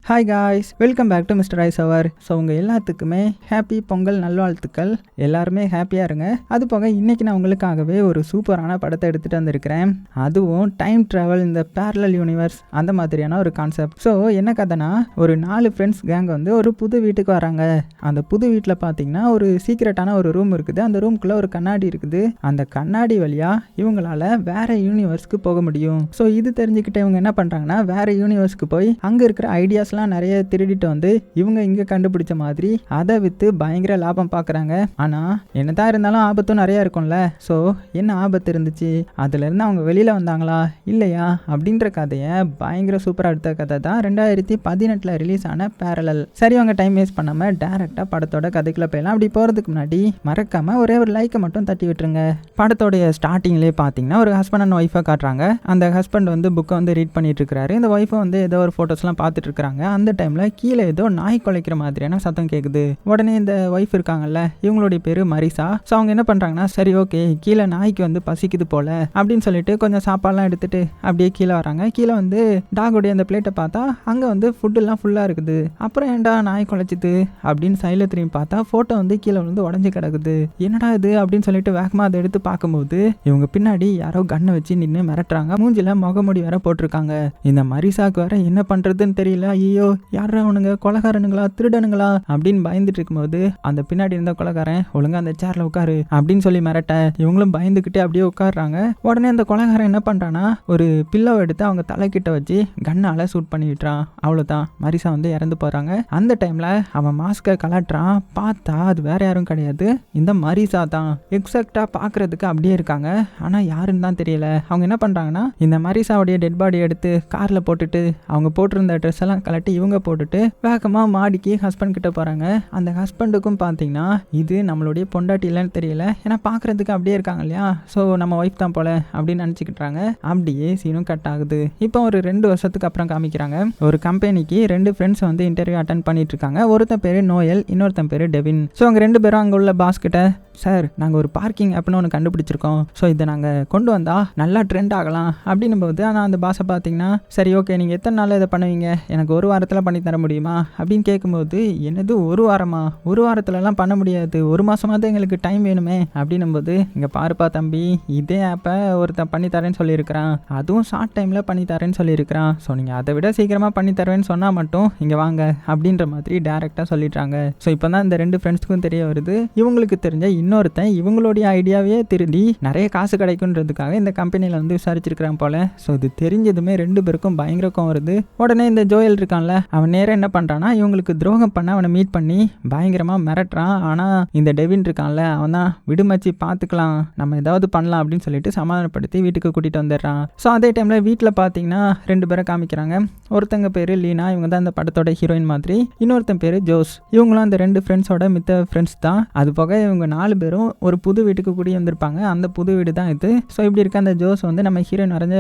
Hi guys, welcome back to Mister Ice Hour. So உங்கள் எல்லாத்துக்குமே happy Pongal நல்வாழ்த்துக்கள். எல்லாருமே ஹாப்பியாக இருங்க. அது போக இன்றைக்கி நான் உங்களுக்காகவே ஒரு சூப்பரான படத்தை எடுத்துகிட்டு வந்திருக்கிறேன். அதுவும் டைம் ட்ராவல், இந்த பேரலல் யூனிவர்ஸ் அந்த மாதிரியான ஒரு கான்செப்ட். ஸோ என்ன கதைனா, ஒரு 4 ஃப்ரெண்ட்ஸ் கேங் வந்து ஒரு புது வீட்டுக்கு வராங்க. அந்த புது வீட்டில் பார்த்தீங்கன்னா ஒரு சீக்ரெட்டான ஒரு ரூம் இருக்குது. அந்த ரூம்குள்ளே ஒரு கண்ணாடி இருக்குது. அந்த கண்ணாடி வழியாக இவங்களால வேற யூனிவர்ஸ்க்கு போக முடியும். ஸோ இது தெரிஞ்சுக்கிட்டு இவங்க என்ன பண்ணுறாங்கன்னா, வேற யூனிவர்ஸ்க்கு போய் அங்கே இருக்கிற ஐடியாஸ்லாம் நிறைய திருடிட்டு வந்து இவங்க இங்கே கண்டுபிடிச்ச மாதிரி அதை விற்று பயங்கர லாபம் பார்க்குறாங்க. ஆனால் என்னதான் இருந்தாலும் ஆபத்தும் நிறையா இருக்கும்ல. ஸோ என்ன ஆபத்து இருந்துச்சு, அதுலேருந்து அவங்க வெளியில் வந்தாங்களா இல்லையா அப்படின்ற கதையை பயங்கர சூப்பராக எடுத்த கதை தான் 2018 ரிலீஸ் ஆன பேரலல். சரி, அவங்க டைம் வேஸ்ட் பண்ணாமல் டேரெக்டாக படத்தோட கதைக்குள்ளே போயிடலாம். அப்படி போகிறதுக்கு முன்னாடி மறக்காமல் ஒரே ஒரு லைக்கை மட்டும் தட்டி விட்டுருங்க. படத்தோடைய ஸ்டார்டிங்லேயே பார்த்தீங்கன்னா ஒரு ஹஸ்பண்ட் அண்ட் ஒய்ஃபை காட்டுறாங்க. அந்த ஹஸ்பண்ட் வந்து புக்கை வந்து ரீட் பண்ணிட்டு இருக்காரு. இந்த ஒய்ஃபை வந்து ஏதோ ஒரு ஃபோட்டோஸ்லாம் பார்த்துட்டு இருக்காங்க. அந்த டைம்ல கீழே ஏதோ நாய் குலைக்கிற மாதிரியான சத்தம் கேட்குது. உடனே இந்த ஒய்ஃப் இருக்காங்கல்ல, இவங்களுடைய பேரு மரிசா. ஸோ அவங்க என்ன பண்றாங்கன்னா, சரி ஓகே, கீழே நாய்க்கு வந்து பசிக்குது போல அப்படின்னு சொல்லிட்டு கொஞ்சம் சாப்பாடுலாம் எடுத்துட்டு அப்படியே கீழே வராங்க. கீழே வந்து டாகுடைய அந்த பிளேட்டை பார்த்தா அங்கே வந்து ஃபுட்டுலாம் ஃபுல்லாக இருக்குது. அப்புறம் ஏன்டா நாய் குலைச்சிது அப்படின்னு சைடில் திரும்பி பார்த்தா ஃபோட்டோ வந்து கீழே வந்து உடஞ்சி கிடக்குது. என்னடா இது அப்படின்னு சொல்லிட்டு வேகமாக அதை எடுத்து பார்க்கும்போது இவங்க பின்னாடி யாரோ கண்ணை வச்சு நின்று மிரட்டுறாங்க. மூஞ்சில முகமூடி வேற போட்டிருக்காங்க. இந்த மரிசாக்கு வேற என்ன பண்றதுன்னு தெரியல. ஐயோ, யாரா அவனுங்க, கொலகாரனுங்களா திருடனுங்களா அப்படின்னு பயந்துட்டு இருக்கும்போது அந்த பின்னாடி இருந்த கொலகாரன், ஒழுங்கா அந்த சேர்ல உட்காரு அப்படின்னு சொல்லி மிரட்ட இவங்களும் பயந்துக்கிட்டே அப்படியே உட்காடுறாங்க. உடனே அந்த கொலகாரன் என்ன பண்றானா, ஒரு பில்லோவை எடுத்து அவங்க தலைக்கிட்ட வச்சு கண்ணால சூட் பண்ணி விட்டுறான். அவ்வளவுதான், மரிசா வந்து இறந்து போறாங்க. அந்த டைம்ல அவன் மாஸ்கை கலட்டுறான். பார்த்தா அது வேற யாரும் கிடையாது, இந்த மரிசா தான். எக்ஸாக்டா பாக்குறதுக்கு அப்படியே இருக்காங்க. ஆனா யாருன்னு தான் தெரியல. அவங்க என்ன பண்றாங்கன்னா, இந்த மரிசாவுடைய டெட் பாடி எடுத்து கார்ல போட்டுட்டு அவங்க போட்டிருந்த ட்ரெஸ் எல்லாம் கலட்டி இவங்க போட்டுட்டு வேகமா மாடிக்கு ஹஸ்பண்ட் கிட்ட போறாங்க. அந்த ஹஸ்பண்டுக்கும் பார்த்தீங்கன்னா இது நம்மளுடைய பொண்டாட்டி இல்லைன்னு தெரியல. ஏன்னா பாக்குறதுக்கு அப்படியே இருக்காங்க இல்லையா. ஸோ நம்ம ஒய்ஃப் தான் போல அப்படின்னு நினச்சிக்கிட்டாங்க. அப்படியே சீனும் கட் ஆகுது. இப்போ ஒரு 2 வருஷத்துக்கு அப்புறம் காமிக்கிறாங்க. ஒரு கம்பெனிக்கு 2 ஃப்ரெண்ட்ஸ் வந்து இன்டர்வியூ அட்டன் பண்ணிட்டு இருக்காங்க. ஒருத்தன் பேரு நோயல், இன்னொருத்தன் பேரு டெவின். ஸோ அவங்க 2 பேரும் அங்கே உள்ள பாஸ் கிட்ட, சார் நாங்கள் ஒரு பார்க்கிங் ஆப்னு ஒன்று கண்டுபிடிச்சிருக்கோம். ஸோ இதை நாங்கள் கொண்டு வந்தால் நல்லா ட்ரெண்ட் ஆகலாம் அப்படின்னும் போது, ஆனால் அந்த பாஸை பார்த்தீங்கன்னா, சரி ஓகே, நீங்கள் எத்தனை நாள் இதை பண்ணுவீங்க, எனக்கு 1 வாரத்தில் பண்ணி தர முடியுமா அப்படின்னு கேட்கும்போது, என்னது 1 வாரமா, 1 வாரத்துலலாம் பண்ண முடியாது, 1 மாதமாவது எங்களுக்கு டைம் வேணுமே அப்படின்னும் போது, இங்கே பாருப்பா தம்பி, இதே ஆப்பை ஒருத்தன் பண்ணி தரேன்னு சொல்லியிருக்கிறான், அதுவும் ஷார்ட் டைமில் பண்ணி தரேன்னு சொல்லியிருக்கிறான். ஸோ நீங்கள் அதை விட சீக்கிரமாக பண்ணி தருவேன்னு சொன்னால் மட்டும் இங்கே வாங்க அப்படின்ற மாதிரி டேரெக்டாக சொல்லிடுறாங்க. ஸோ இப்போ தான் இந்த 2 ஃப்ரெண்ட்ஸுக்கும் தெரிய வருது, இவங்களுக்கு தெரிஞ்ச இன்னொருத்தன் இவங்களுடைய ஐடியாவே திருடி நிறைய காசு கிடைக்குன்றதுக்காக இந்த கம்பெனியில் வந்து விசாரிச்சிருக்கிறான் போல. ஸோ இது தெரிஞ்சதுமே 2 பேருக்கும் பயங்கரம் வருது. உடனே இந்த ஜோயல் இருக்கான்ல, அவன் நேரம் என்ன பண்றானா, இவங்களுக்கு துரோகம் பண்ண அவனை மீட் பண்ணி பயங்கரமா மிரட்டுறான். ஆனா இந்த டெவின் இருக்கான்ல, அவன் தான் விடுமச்சி பார்த்துக்கலாம், நம்ம ஏதாவது பண்ணலாம் அப்படின்னு சொல்லிட்டு சமாதானப்படுத்தி வீட்டுக்கு கூட்டிட்டு வந்துடுறான். ஸோ அதே டைம்ல வீட்டில் பார்த்தீங்கன்னா 2 பேரை காமிக்கிறாங்க. ஒருத்தங்க பேரு லீனா, இவங்க தான் இந்த படத்தோட ஹீரோயின் மாதிரி. இன்னொருத்தன் பேரு ஜோஸ். இவங்களும் அந்த 2 ஃப்ரெண்ட்ஸோட மித்த ஃப்ரெண்ட்ஸ் தான். அது போக இவங்க 4 பேரும் ஒரு புது வீட்டுக்கு கூடி வந்திருப்பாங்க. அந்த புது வீடு தான் இது. ஸோ இப்படி இருக்க அந்த ஜோஸ் வந்து நம்ம ஹீரோயின் வரைஞ்ச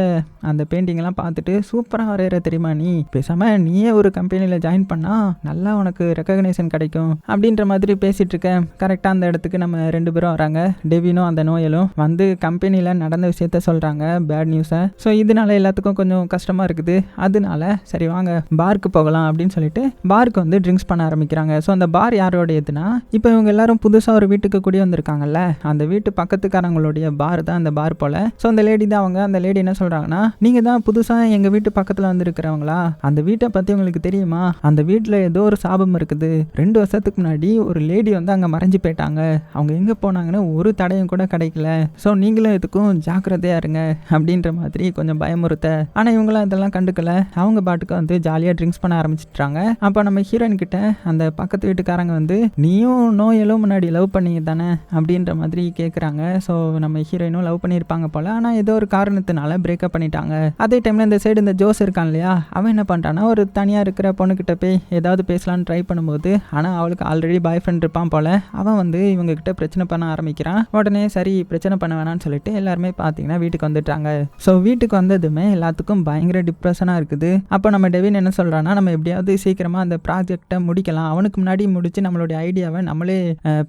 அந்த பெயிண்டிங் எல்லாம் பார்த்துட்டு, சூப்பராக வரைகிற தெரியுமா நீ, பேசாம நீயே ஒரு கம்பெனியில் ஜாயின் பண்ணா நல்லா உனக்கு ரெக்கக்னேஷன் கிடைக்கும் அப்படின்ற மாதிரி பேசிட்டு இருக்க. கரெக்டாக அந்த இடத்துக்கு நம்ம 2 பேரும் வராங்க. டெவினும் அந்த நோயலும் வந்து கம்பெனியில் நடந்த விஷயத்த சொல்றாங்க, பேட் நியூஸை. ஸோ இதனால எல்லாத்துக்கும் கொஞ்சம் கஷ்டமா இருக்குது. அதனால சரி வாங்க பார்க்கு போகலாம் அப்படின்னு சொல்லிட்டு பார்க்கு வந்து ட்ரிங்க்ஸ் பண்ண ஆரம்பிக்கிறாங்க. ஸோ அந்த பார் யாரோடையதுன்னா, இப்போ இவங்க எல்லாரும் புதுசாக ஒரு வீட்டுக்கு கூடி வந்திருக்காங்கல்ல, அந்த வீட்டு பக்கத்துக்காரங்களுடைய பார் தான் அந்த பார் போல. ஸோ அந்த லேடி தான் அவங்க. அந்த லேடி என்ன சொல்றாங்கன்னா, நீங்க தான் புதுசாக எங்கள் வீட்டு பக்கத்தில் வந்திருக்கிறவங்களா, அந்த வீட்டை பற்றி உங்களுக்கு தெரியுமா, அந்த வீட்டில் ஏதோ ஒரு சாபம் இருக்குது. 2 வருஷத்துக்கு முன்னாடி ஒரு லேடி வந்து அங்கே மறைஞ்சு போயிட்டாங்க, அவங்க எங்கே போனாங்கன்னு ஒரு தடையும் கூட கிடைக்கல. ஸோ நீங்களும் இதுக்கும் ஜாக்கிரதையா இருங்க அப்படின்ற மாதிரி கொஞ்சம் பயமுறுத்த. ஆனால் இவங்களாம் இதெல்லாம் கண்டுக்கல. அவங்க பாட்டுக்கு வந்து ஜாலியாக ட்ரிங்க்ஸ் பண்ண ஆரம்பிச்சிட்டாங்க. அப்போ நம்ம ஹீரோயின் கிட்ட அந்த பக்கத்து வீட்டுக்காரங்க வந்து, நீயும் நோயலும் முன்னாடி லவ் பண்ணீங்க தானே அப்படின்ற மாதிரி கேட்குறாங்க. ஸோ நம்ம ஹீரோயினும் லவ் பண்ணியிருப்பாங்க போல. ஆனால் ஏதோ ஒரு காரணத்தினால பிரேக்கப் பண்ணிட்டாங்க. அதே டைமில் இந்த சைடு இந்த ஜோஸ் இருக்கான் இல்லையா, அவன் என்ன பண்ணுறான்னா, ஒரு தனியாக இருக்கிற பொண்ணுக்கிட்ட போய் ஏதாவது பேசலான்னு ட்ரை பண்ணும்போது, ஆனால் அவளுக்கு ஆல்ரெடி பாய் ஃப்ரெண்ட் இருப்பான் போல. அவன் வந்து இவங்க கிட்ட பிரச்சனை பண்ண ஆரம்பிக்கிறான். உடனே சரி பிரச்சனை பண்ண வேணான்னு சொல்லிட்டு எல்லாருமே பார்த்தீங்கன்னா வீட்டுக்கு வந்துட்டாங்க. ஸோ வீட்டுக்கு வந்ததுமே எல்லாத்துக்கும் பயங்கர டிப்ரெஷனாக இருக்குது. அப்போ நம்ம டெவின் என்ன சொல்கிறான்னா, நம்ம எப்படியாவது சீக்கிரமாக அந்த ப்ராஜெக்டை முடிக்கலாம், அவனுக்கு முன்னாடி முடிச்சு நம்மளுடைய ஐடியாவை நம்மளே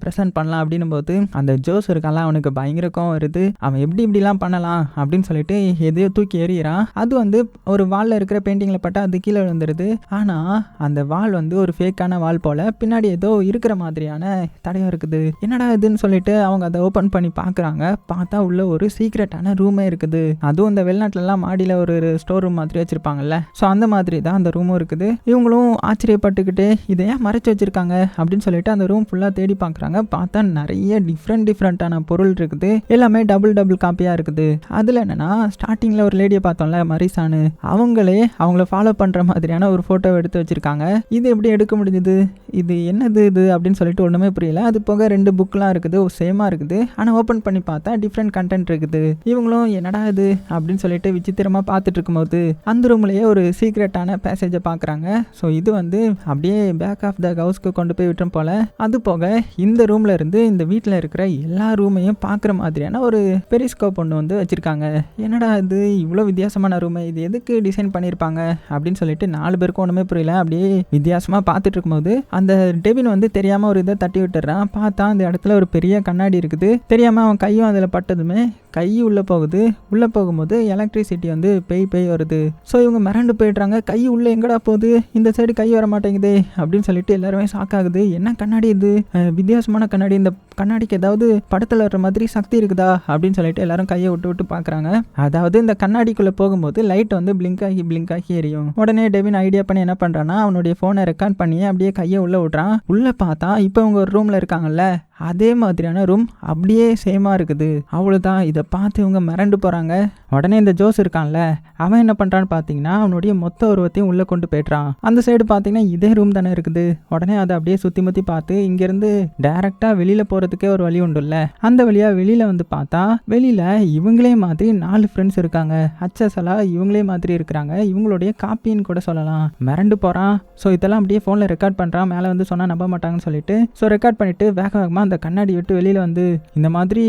ப்ரெசென்ட் பண்ணலாம் அப்படின்னும் போது, அந்த ஜோஸ் இருக்கான்ல, அவனுக்கு பயங்கரம் வருது. அவன் இப்படிலாம் பண்ணலாம் அப்படின்னு சொல்லிட்டு எதையோ தூக்கி எறிகிறான். அது வந்து ஒரு வாலில் இருக்கிற பெயிண்டிங்கில் பட்டா அது கீழே விழுந்துருது. ஆனால் அந்த வால் வந்து ஒரு ஃபேக்கான வால் போல் பின்னாடி ஏதோ இருக்கிற மாதிரியான தடையம் இருக்குது. என்னடா இதுன்னு சொல்லிட்டு அவங்க அதை ஓப்பன் பண்ணி பார்க்குறாங்க. பார்த்தா உள்ள ஒரு சீக்ரெட்டான ரூமே இருக்குது. அதுவும் இந்த வெளிநாட்டிலலாம் மாடியில் ஒரு ஸ்டோர் ரூம் மாதிரி வச்சுருப்பாங்கல்ல, ஸோ அந்த மாதிரி தான் அந்த ரூமும் இருக்குது. இவங்களும் ஆச்சரியப்பட்டுக்கிட்டு இதை ஏன் மறைச்சி வச்சுருக்காங்க அப்படின்னு சொல்லிட்டு அந்த ரூம் ஃபுல்லாக தேடி பார்க்குறாங்க. பார்த்தா நிறைய டிஃப்ரெண்ட்டான பொருள் இருக்குது. எல்லாமே டபுள் காப்பியாக இருக்குது. அதில் என்னென்னா ஸ்டார்டிங்கில் ஒரு லேடியை பார்த்தோம்ல, மரிசானு, அவங்கள ஃபாலோ பண்ணுற மாதிரியான ஒரு ஃபோட்டோ எடுத்து வச்சுருக்காங்க. இது எப்படி எடுக்க முடிஞ்சுது, இது என்னது இது அப்படின்னு சொல்லிட்டு ஒன்றுமே புரியல. அது போக 2 புக்கெலாம் இருக்குது, சேமாக இருக்குது. ஆனால் ஓப்பன் பண்ணி பார்த்தா டிஃப்ரெண்ட் கண்டென்ட் இருக்குது. இவங்களும் என்னடா இது அப்படின்னு சொல்லிட்டு விசித்திரமாக பார்த்துட்டு இருக்கும்போது அந்த ரூம்லேயே ஒரு சீக்ரெட்டான பேசேஜை பார்க்குறாங்க. ஸோ இது வந்து அப்படியே பேக் ஆஃப் த ஹவுஸ்க்கு கொண்டு போய் விட்டுரும் போல். அது போக இந்த ரூமில் இருந்து இந்த வீட்டில் இருக்கிற எல்லா ரூமையும் பார்க்குற மாதிரியான ஒரு பெரிஸ்கோப் ஒன்று வந்து வச்சுருக்காங்க. என்னடா இது இவ்வளோ வித்தியாசமான ரூமை, இது எதுக்கு டிசைன் பண்ணியிருப்பாங்க அப்படின்னு சொல்லிட்டு 4 பேருக்கும் ஒன்றுமே புரியல. அப்படியே வித்தியாசமாக பார்த்துட்டு இருக்கும்போது அந்த டெவின் வந்து தெரியாமல் ஒரு இதை தட்டி விட்டுறான். பார்த்தா அந்த இடத்துல ஒரு பெரிய கண்ணாடி இருக்குது. தெரியாமல் அவன் கையும் அதில் பட்டதுமே கை உள்ளே போகுது. உள்ளே போகும்போது எலக்ட்ரிசிட்டி வந்து பேய் வருது. ஸோ இவங்க மிரண்டு போயிடுறாங்க. கை உள்ளே எங்கடா போகுது, இந்த சைடு கை வர மாட்டேங்குது அப்படின்னு சொல்லிட்டு எல்லாருமே ஷாக் ஆகுது. என்ன கண்ணாடி இது, வித்தியாசமான கண்ணாடி, இந்த கண்ணாடிக்கு ஏதாவது படத்தில் வர்ற மாதிரி சக்தி இருக்குதா அப்படின்னு சொல்லிட்டு எல்லாரும் கையை விட்டு பார்க்குறாங்க. அதாவது இந்த கண்ணாடிக்குள்ளே போகும்போது லைட் வந்து பிளிங்க் ஆகி எரியும். உடனே டெவின் ஐடியா பண்ணி என்ன பண்ணுறான்னா அவனுடைய ஃபோனை ரெக்கார்ட் பண்ணி அப்படியே கையை உள்ளே விட்றான். உள்ளே பார்த்தா இப்போ அவங்க ஒரு ரூமில் இருக்காங்கல்ல, அதே மாதிரியான ரூம் அப்படியே சேமாக இருக்குது. அவ்வளோதான். இதை பார்த்து இவங்க மிரண்டு போகிறாங்க. உடனே இந்த ஜோஸ் இருக்கான்ல, அவன் என்ன பண்ணுறான்னு பார்த்தீங்கன்னா அவனுடைய மொத்த உருவத்தையும் உள்ளே கொண்டு போய்ட்றான். அந்த சைடு பார்த்தீங்கன்னா இதே ரூம் தானே இருக்குது. உடனே அதை அப்படியே சுற்றி பார்த்து இங்கேருந்து டைரெக்டாக வெளியில் போகிறதுக்கே ஒரு வழி உண்டுல்ல, அந்த வழியாக வெளியில் வந்து பார்த்தா வெளியில் இவங்களே மாதிரி 4 ஃப்ரெண்ட்ஸ் இருக்காங்க. அச்சசலாக இவங்களே மாதிரி இருக்கிறாங்க. இவங்களுடைய காப்பின்னு கூட சொல்லலாம். மிரண்டு போகிறான். ஸோ இதெல்லாம் அப்படியே ஃபோனில் ரெக்கார்ட் பண்ணுறான். மேலே வந்து சொன்னால் நம்ப மாட்டாங்கன்னு சொல்லிட்டு ஸோ ரெக்கார்ட் பண்ணிவிட்டு வேகமாக அந்த கண்ணாடி விட்டு வெளியில் வந்து இந்த மாதிரி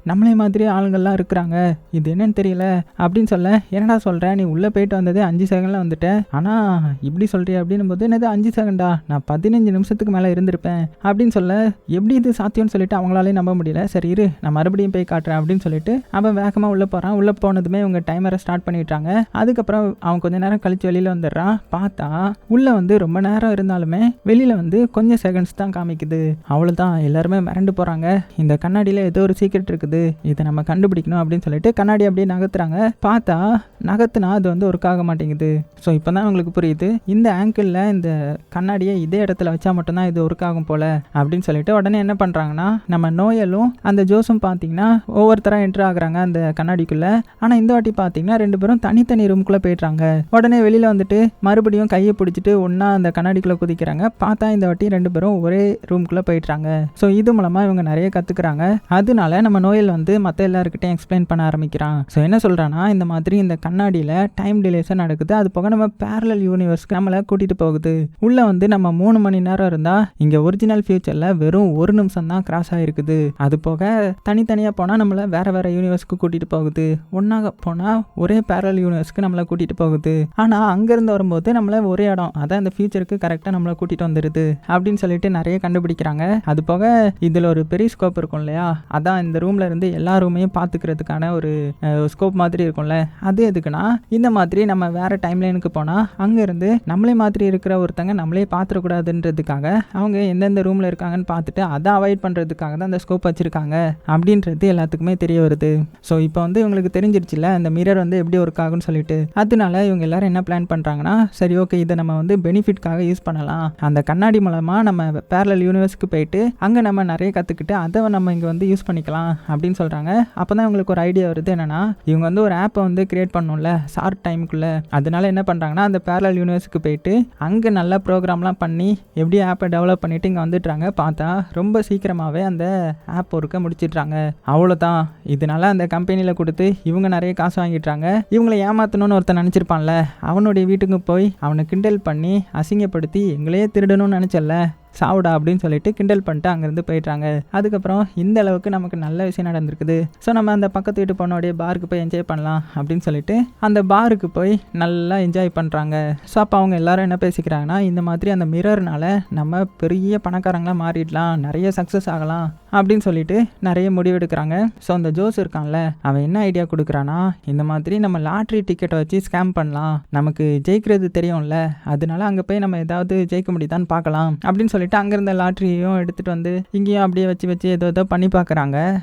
நம்மளே மாதிரி ஆளுங்கள்லாம் இருக்கிறாங்க, இது என்னன்னு தெரியல அப்படின்னு சொல்ல, என்னடா சொல்கிறேன், நீ உள்ளே போயிட்டு வந்ததே 5 செகண்டில் வந்துட்டேன், ஆனால் இப்படி சொல்கிறியா அப்படின்னும் போது, என்னது 5 செகண்டா, நான் 15 நிமிஷத்துக்கு மேலே இருந்திருப்பேன் அப்படின்னு சொல்ல, எப்படி இது சாத்தியம்னு சொல்லிட்டு அவங்களாலே நம்ப முடியல. சரி இரு, நான் மறுபடியும் போய் காட்டுறேன் அப்படின்னு சொல்லிட்டு அவன் வேகமாக உள்ளே போகிறான். உள்ளே போனதுமே இவங்க டைமரை ஸ்டார்ட் பண்ணிவிட்டாங்க. அதுக்கப்புறம் அவன் கொஞ்சம் நேரம் கழிச்சு வெளியில் வந்துடுறான். பார்த்தா உள்ளே வந்து ரொம்ப நேரம் இருந்தாலுமே வெளியில் வந்து கொஞ்சம் செகண்ட்ஸ் தான் காமிக்குது. அவ்வளோதான். எல்லாருமே மிரண்டு போகிறாங்க. இந்த கண்ணாடியில் ஏதோ ஒரு சீக்ரெட் இருக்குது, இதை நம்ம கண்டுபிடிக்கணும் அப்படின்னு சொல்லிட்டு கண்ணாடி அப்படியே நகர்த்துறாங்க. பார்த்தா நகர்த்துனா அது வந்து ஒர்க் ஆக மாட்டேங்குது. ஸோ இப்போ தான் உங்களுக்கு புரியுது, இந்த ஆங்கிளில் இந்த கண்ணாடியை இதே இடத்துல வச்சா மட்டும்தான் இது ஒர்க் ஆகும் போல் அப்படின்னு சொல்லிட்டு உடனே என்ன பண்ணுறாங்கன்னா நம்ம நோயலும் அந்த ஜோஸும் பார்த்தீங்கன்னா ஒவ்வொருத்தராக என்ட்ரு ஆகுறாங்க அந்த கண்ணாடிக்குள்ளே. ஆனால் இந்த வாட்டி பார்த்தீங்கன்னா 2 பேரும் தனித்தனி ரூமுக்குள்ளே போயிடுறாங்க. உடனே வெளியில் வந்துட்டு மறுபடியும் கையை பிடிச்சிட்டு ஒன்றா அந்த கண்ணாடிக்குள்ளே குதிக்கிறாங்க. பார்த்தா இந்த வாட்டி 2 பேரும் ஒரே ரூமுக்குள்ளே போயிடுறாங்க. ஸோ இது மூலமாக இவங்க நிறைய கற்றுக்குறாங்க. அதனால நம்ம நோயல் வந்து மற்ற எல்லாருக்கிட்டையும் எக்ஸ்பிளைன் பண்ண ஆரம்பிக்கிறான். ஸோ என்ன சொல்கிறான்னா, இந்த மாதிரி இந்த கண்ணாடியில் டைம் டிலேஸாக நடக்குது. அது போக நம்ம பேரலல் யூனிவர்ஸ்க்கு நம்மளை கூட்டிகிட்டு போகுது. உள்ளே வந்து நம்ம 3 மணி நேரம் இருந்தால் இங்கே ஒரிஜினல் ஃபியூச்சரில் வெறும் 1 நிமிஷம் தான் கிராஸ் ஆகிருக்குது. அது போக தனித்தனியாக போனால் நம்மளை வேறு யூனிவர்ஸ்க்கு கூட்டிகிட்டு போகுது. ஒன்றாக போனால் ஒரே பேரலல் யூனிவர்ஸ்க்கு நம்மளை கூட்டிகிட்டு போகுது. ஆனால் அங்கேருந்து வரும்போது நம்மளை ஒரே இடம், அதான் இந்த ஃபியூச்சருக்கு கரெக்டாக நம்மளை கூட்டிகிட்டு வந்துடுது அப்படின்னு சொல்லிட்டு நிறைய கண்டுபிடிக்கிறாங்க. அது போக இதில் ஒரு பெரிய ஸ்கோப் இருக்கும் இல்லையா, அதான் இந்த ரூமில் இருந்து எல்லா ரூமையும் பார்த்துக்கிறதுக்கான ஒரு ஸ்கோப் மாதிரி இருக்கும்ல, அது எதுக்குன்னா இந்த மாதிரி நம்ம வேறு டைம்லைனுக்கு போனால் அங்கேருந்து நம்மளே மாதிரி இருக்கிற ஒருத்தங்க நம்மளே பார்த்துடக்கூடாதுன்றதுக்காக அவங்க எந்தெந்த ரூமில் இருக்காங்கன்னு பார்த்துட்டு அதை அவாய்ட் பண்ணுறதுக்காக தான் அந்த ஸ்கோப் வச்சுருக்காங்க அப்படின்றது எல்லாத்துக்குமே தெரிய வருது. ஸோ இப்போ வந்து இவங்களுக்கு தெரிஞ்சிருச்சுல இந்த மிரர் வந்து எப்படி ஒர்க் ஆகுன்னு சொல்லிட்டு, அதனால இவங்க எல்லாரும் என்ன பிளான் பண்ணுறாங்கன்னா, சரி ஓகே இதை நம்ம வந்து பெனிஃபிட்காக யூஸ் பண்ணலாம். அந்த கண்ணாடி மூலமாக நம்ம பேரலல் யூனிவர்ஸ்க்கு போயிட்டு அங்கே நம்ம நிறைய கற்றுக்கிட்டு அதை நம்ம இங்கே வந்து யூஸ் பண்ணிக்கலாம் அப்படின்னு சொல்கிறாங்க. அப்போ தான் இவங்களுக்கு ஒரு ஐடியா வருது. என்னென்னா இவங்க வந்து ஒரு ஆப்பை வந்து கிரியேட் பண்ணணும்ல ஷார்ட் டைமுக்குள்ளே. அதனால என்ன பண்ணுறாங்கன்னா அந்த பேரலல் யூனிவர்ஸ்க்கு போயிட்டு அங்கே நல்ல ப்ரோக்ராம்லாம் பண்ணி எப்படி ஆப்பை டெவலப் பண்ணிவிட்டு இங்கே வந்துடுறாங்க. பார்த்தா ரொம்ப சீக்கிரமாகவே அந்த ஆப் ஒர்க்கை முடிச்சிடுறாங்க. அவ்வளோதான். இதனால அந்த கம்பெனியில் கொடுத்து இவங்க நிறைய காசு வாங்கிடுறாங்க. இவங்களை ஏமாற்றணும்னு ஒருத்தன் நினச்சிருப்பான்ல, அவனுடைய வீட்டுக்கு போய் அவனை கிண்டல் பண்ணி அசிங்கப்படுத்தி எங்களையே திருடணும்னு நினச்சல, சாவுடா அப்படின்னு சொல்லிட்டு கிண்டல் பண்ணிட்டு அங்கேருந்து போயிட்டாங்க. அதுக்கப்புறம் இந்த அளவுக்கு நமக்கு நல்ல விஷயம் நடந்திருக்குது. ஸோ நம்ம அந்த பக்கத்து வீட்டு பொண்ணோடைய பாருக்கு போய் என்ஜாய் பண்ணலாம் அப்படின்னு சொல்லிட்டு அந்த பாருக்கு போய் நல்லா என்ஜாய் பண்ணுறாங்க. ஸோ அப்போ அவங்க எல்லாரும் என்ன பேசிக்கிறாங்கன்னா, இந்த மாதிரி அந்த மிரர்னால நம்ம பெரிய பணக்காரங்களாக மாறிடலாம், நிறைய சக்ஸஸ் ஆகலாம், அப்படின்னு சொல்லிட்டு நிறைய முடிவெடுக்கிறாங்க. ஸோ அந்த ஜோஸ் இருக்கான்ல, அவன் என்ன ஐடியா கொடுக்குறானா, இந்த மாதிரி நம்ம லாட்ரி டிக்கெட்டை வச்சு ஸ்கேம் பண்ணலாம், நமக்கு ஜெயிக்கிறது தெரியும்ல, அதனால அங்கே போய் நம்ம ஏதாவது ஜெயிக்க முடியுதான்னு பார்க்கலாம் அப்படின்னு சொல்லிட்டு அங்கேருந்த லாட்ரியும் எடுத்துகிட்டு வந்து இங்கேயும் அப்படியே வச்சு ஏதோ பண்ணி பார்க்குறாங்க.